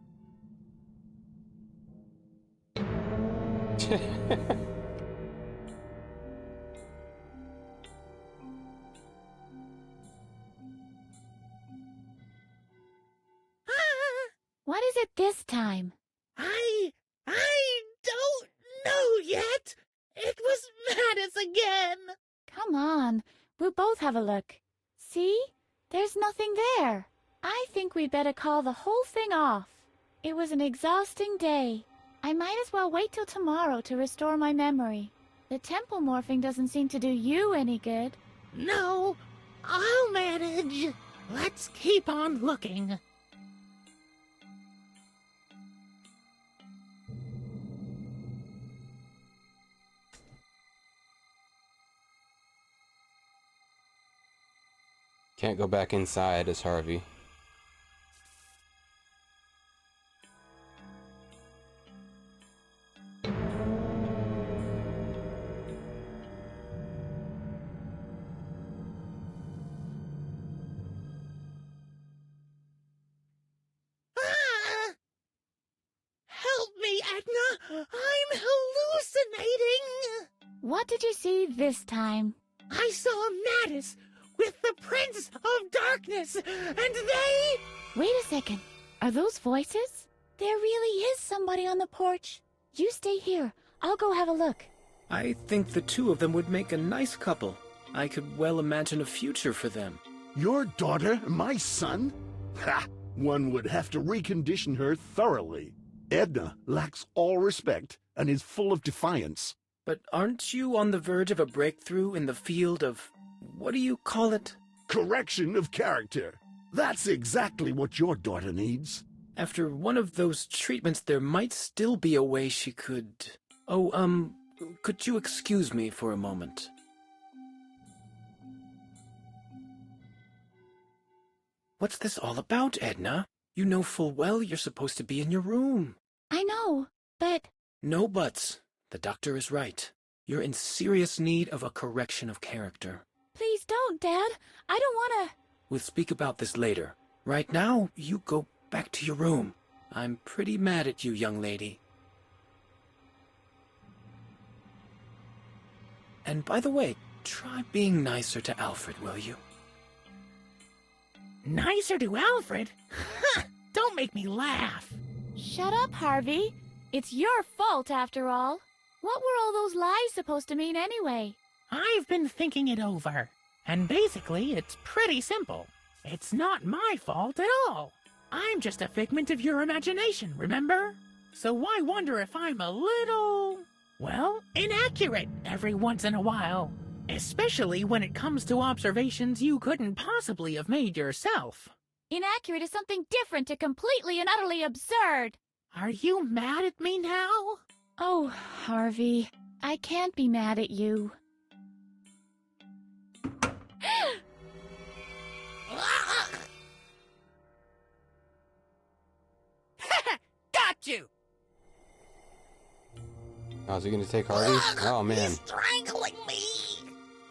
What is it this time?
I don't know yet. It was Mattis again.
Come on, we'll both have a look. See? There's nothing there. I think we'd better call the whole thing off. It was an exhausting day. I might as well wait till tomorrow to restore my memory. The temple morphing doesn't seem to do you any good.
No, I'll manage. Let's keep on looking.
Can't go back inside as Harvey.
What did you see this time?
I saw Mattis with the Prince of Darkness, and they...
Wait a second. Are those voices? There really is somebody on the porch. You stay here. I'll go have a look.
I think the two of them would make a nice couple. I could well imagine a future for them.
Your daughter, my son? Ha! One would have to recondition her thoroughly. Edna lacks all respect and is full of defiance.
But aren't you on the verge of a breakthrough in the field of... what do you call it?
Correction of character. That's exactly what your daughter needs.
After one of those treatments, there might still be a way she could... Oh, could you excuse me for a moment? What's this all about, Edna? You know full well you're supposed to be in your room.
I know, but...
No buts. The doctor is right. You're in serious need of a correction of character.
Please don't, Dad. I don't want to...
We'll speak about this later. Right now, you go back to your room. I'm pretty mad at you, young lady. And by the way, try being nicer to Alfred, will you?
Nicer to Alfred? Ha! Don't make me laugh.
Shut up, Harvey. It's your fault, after all. What were all those lies supposed to mean anyway?
I've been thinking it over, and basically it's pretty simple. It's not my fault at all. I'm just a figment of your imagination, remember? So why wonder if I'm a little, well, inaccurate every once in a while? Especially when it comes to observations you couldn't possibly have made yourself.
Inaccurate is something different to completely and utterly absurd.
Are you mad at me now?
Oh, Harvey, I can't be mad at you.
Got you!
Oh, is he gonna take Harvey? Oh, man.
He's strangling me!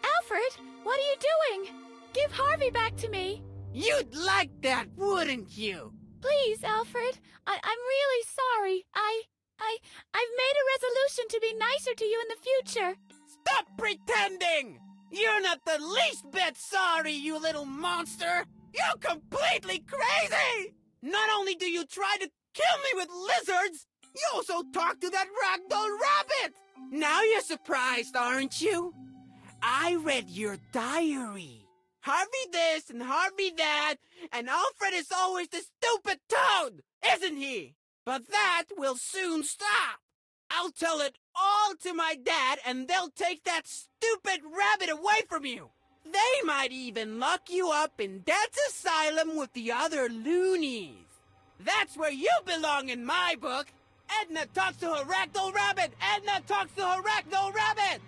Alfred, what are you doing? Give Harvey back to me.
You'd like that, wouldn't you?
Please, Alfred. I'm really sorry. I've made a resolution to be nicer to you in the future.
Stop pretending! You're not the least bit sorry, you little monster! You're completely crazy! Not only do you try to kill me with lizards, you also talk to that ragdoll rabbit! Now you're surprised, aren't you? I read your diary. Harvey this and Harvey that, and Alfred is always the stupid toad, isn't he? But that will soon stop. I'll tell it all to my dad, and they'll take that stupid rabbit away from you. They might even lock you up in Dad's asylum with the other loonies. That's where you belong in my book. Edna talks to her ragdoll rabbit. Edna talks to her ragdoll rabbit.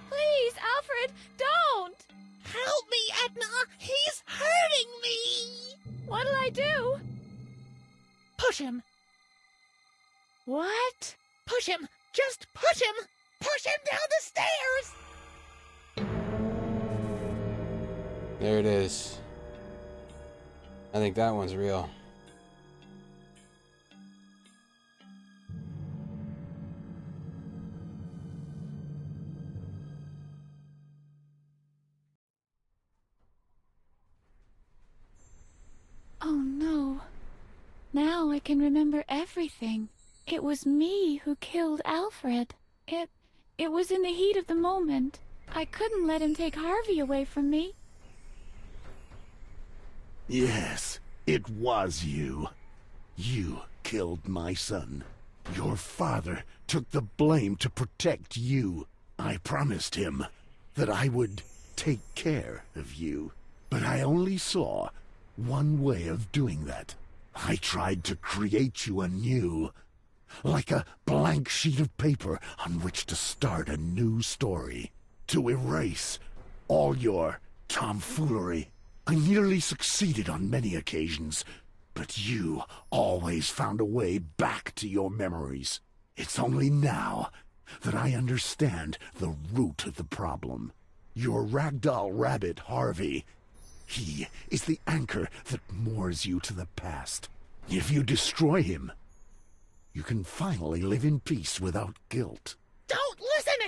Please, Alfred, don't!
Help me, Edna! He's hurting me!
What'll I do?
Push him.
What?
Push him! Just push him! Push him down the stairs!
There it is. I think that one's real.
Oh no. Now I can remember everything. It was me who killed Alfred. It was in the heat of the moment. I couldn't let him take Harvey away from me.
Yes, it was you. You killed my son. Your father took the blame to protect you. I promised him that I would take care of you. But I only saw one way of doing that. I tried to create you anew, like a blank sheet of paper on which to start a new story, to erase all your tomfoolery. I nearly succeeded on many occasions, but you always found a way back to your memories. It's only now that I understand the root of the problem. Your ragdoll rabbit, Harvey. He is the anchor that moors you to the past. If you destroy him, you can finally live in peace without guilt.
Don't listen to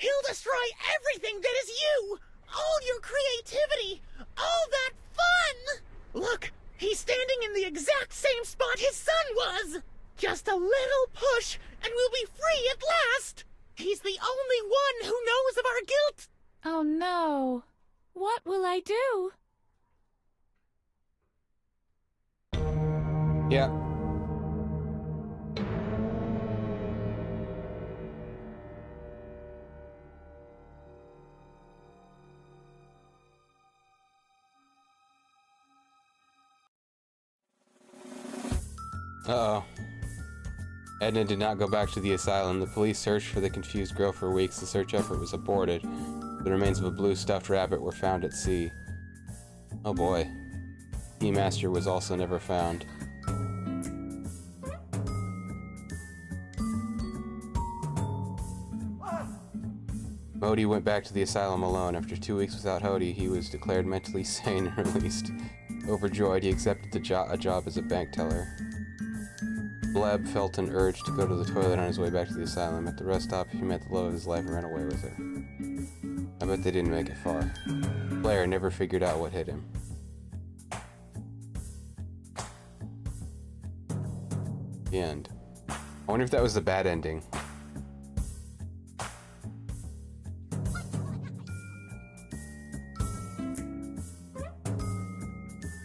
He'll destroy everything that is you! All your creativity! All that fun! Look, he's standing in the exact same spot his son was! Just a little push, and we'll be free at last! He's the only one who knows of our guilt!
Oh no. What will I do?
Yeah. Uh-oh. Edna did not go back to the asylum. The police searched for the confused girl for weeks. The search effort was aborted. The remains of a blue stuffed rabbit were found at sea. Oh boy. Master was also never found. Modi went back to the asylum alone. After 2 weeks without Hody, he was declared mentally sane and released. Overjoyed, he accepted a job as a bank teller. Bleb felt an urge to go to the toilet on his way back to the asylum. At the rest stop, he met the love of his life and ran away with her. I bet they didn't make it far. Blair never figured out what hit him. The end. I wonder if that was the bad ending.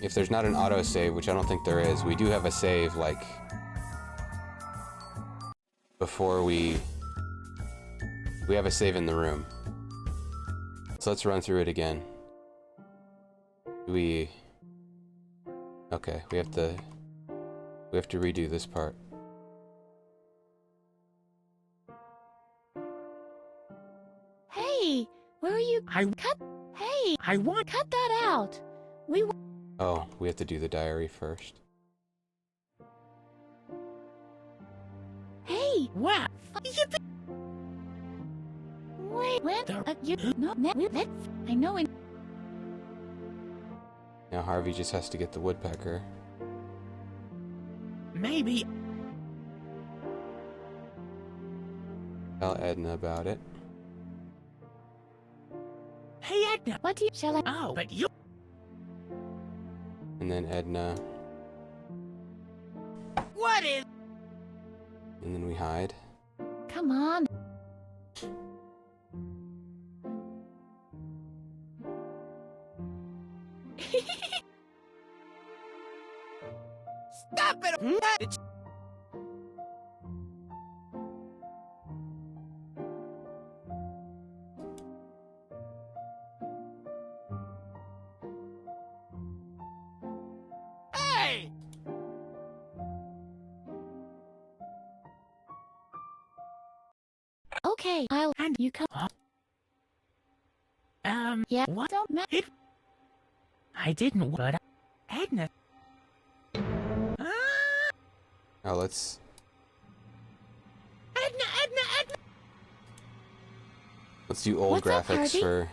If there's not an autosave, which I don't think there is, we do have a save, like, before we have a save in the room. So let's run through it again. Okay, we have to redo this part.
Hey, where are you? Cut that out.
Oh, we have to do the diary first.
Hey,
Wow!
wait, I know it.
Now Harvey just has to get the woodpecker.
Maybe.
Tell Edna about it.
Hey, Edna!
What do you, shall I?
Oh, but you...
And then Edna.
What is...
And then we hide.
Come on.
Stop it! Hey!
Okay, and you come. Yeah,
what?
don't matter.
I didn't, but Edna...
Now let's...
Edna!
Let's do old
What's up,
graphics
Harvey?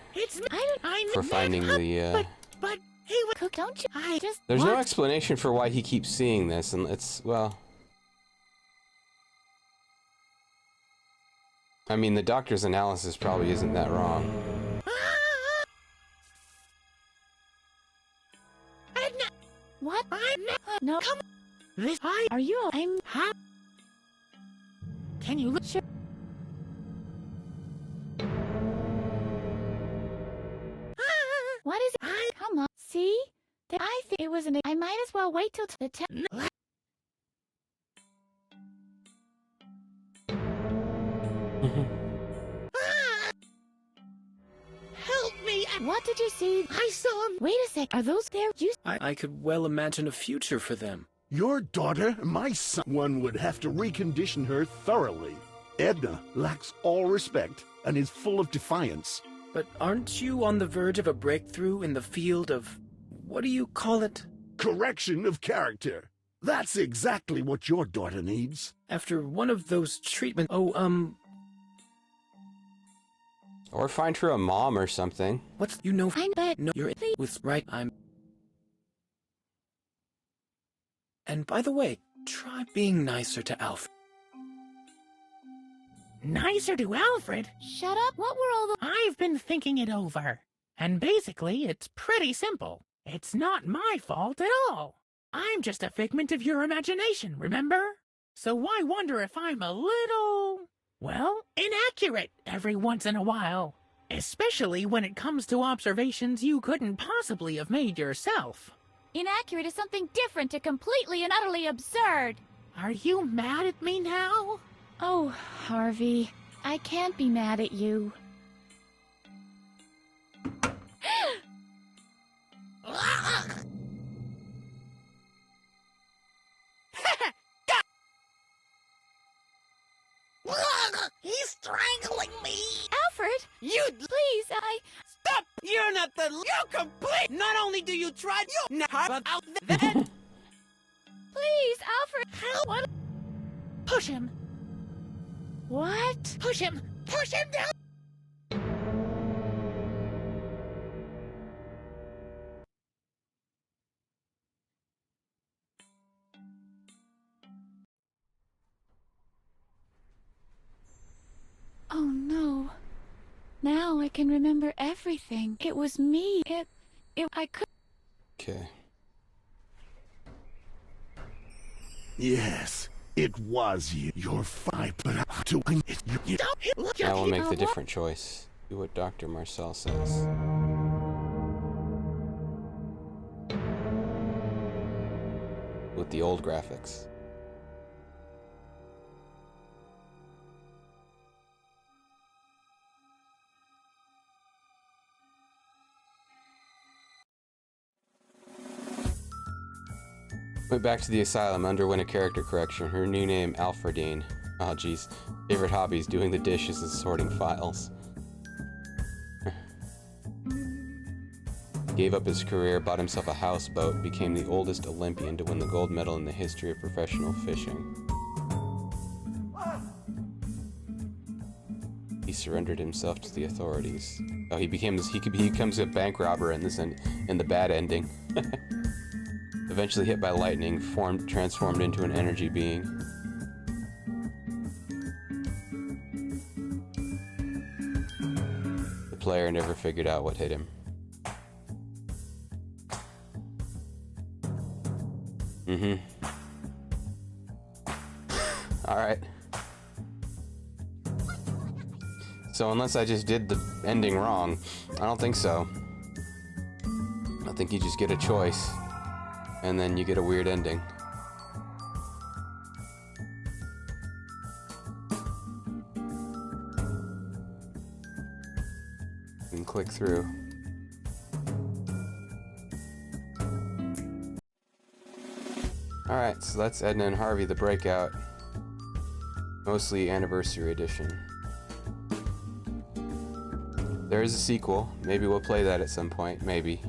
for finding the,
But he would...
Cook, don't you? I just.
There's no
what?
explanation for why he keeps seeing this, and it's, well... I mean, the doctor's analysis probably isn't that wrong.
Edna!
What? No.
Come on! This...
Are you? I'm.
Can you look...
Sure. What is it? Come on. See? I think it was an. I might as well wait till the
Help me!
What did you see?
I saw him!
Wait a sec. Are those there? You.
I could well imagine a future for them.
Your daughter, my son. One would have to recondition her thoroughly. Edna lacks all respect and is full of defiance.
But aren't you on the verge of a breakthrough in the field of... what do you call it?
Correction of character. That's exactly what your daughter needs.
After one of those treatment...
Or find her a mom or something.
What's... you know...
I bet.
No, you're... with... right, I'm... And by the way, try being nicer to Alf.
nicer to Alfred.
Shut up. What were all the...
I've been thinking it over. And basically, it's pretty simple. It's not my fault at all. I'm just a figment of your imagination, remember? So why wonder if I'm a little, well, inaccurate every once in a while? Especially when it comes to observations you couldn't possibly have made yourself.
Inaccurate is something different to completely and utterly absurd.
Are you mad at me now?
Oh, Harvey, I can't be mad at you.
He's strangling me!
Alfred!
You...
Please,
Stop! You're not the... You're complete! Not only do you try... You... But out then...
Please, Alfred!
What? Push him!
What?
Push him! Push him down!
Oh no. Now I can remember everything. It was me. I could...
Okay.
Yes, it was you. You're fine, but I'm doing it.
I will make the different choice. Do what Dr. Marcel says. With the old graphics. Went back to the asylum, underwent a character correction. Her new name, Alfredine. Oh jeez. Favorite hobbies, doing the dishes and sorting files. Gave up his career, bought himself a houseboat, became the oldest Olympian to win the gold medal in the history of professional fishing. He surrendered himself to the authorities. Oh, he becomes a bank robber in this in the bad ending. Eventually hit by lightning, transformed into an energy being. The player never figured out what hit him. Alright. So unless I just did the ending wrong, I don't think so. I think you just get a choice. And then you get a weird ending. And click through. Alright, so that's Edna and Harvey, the Breakout. Mostly Anniversary Edition. There is a sequel. Maybe we'll play that at some point. Maybe.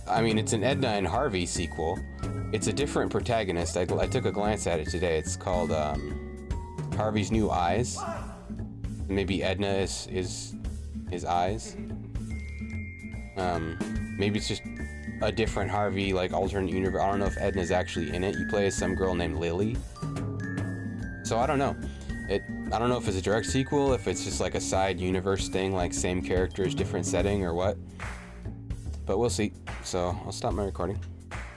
I mean, it's an Edna and Harvey sequel. It's a different protagonist. I took a glance at it today. It's called Harvey's New Eyes. Maybe Edna is his eyes. Maybe it's just a different Harvey, like alternate universe. I don't know if Edna's actually in it. You play as some girl named Lily. So I don't know. I don't know if it's a direct sequel, if it's just like a side universe thing, like same characters, different setting, or what. But we'll see. So I'll stop my recording.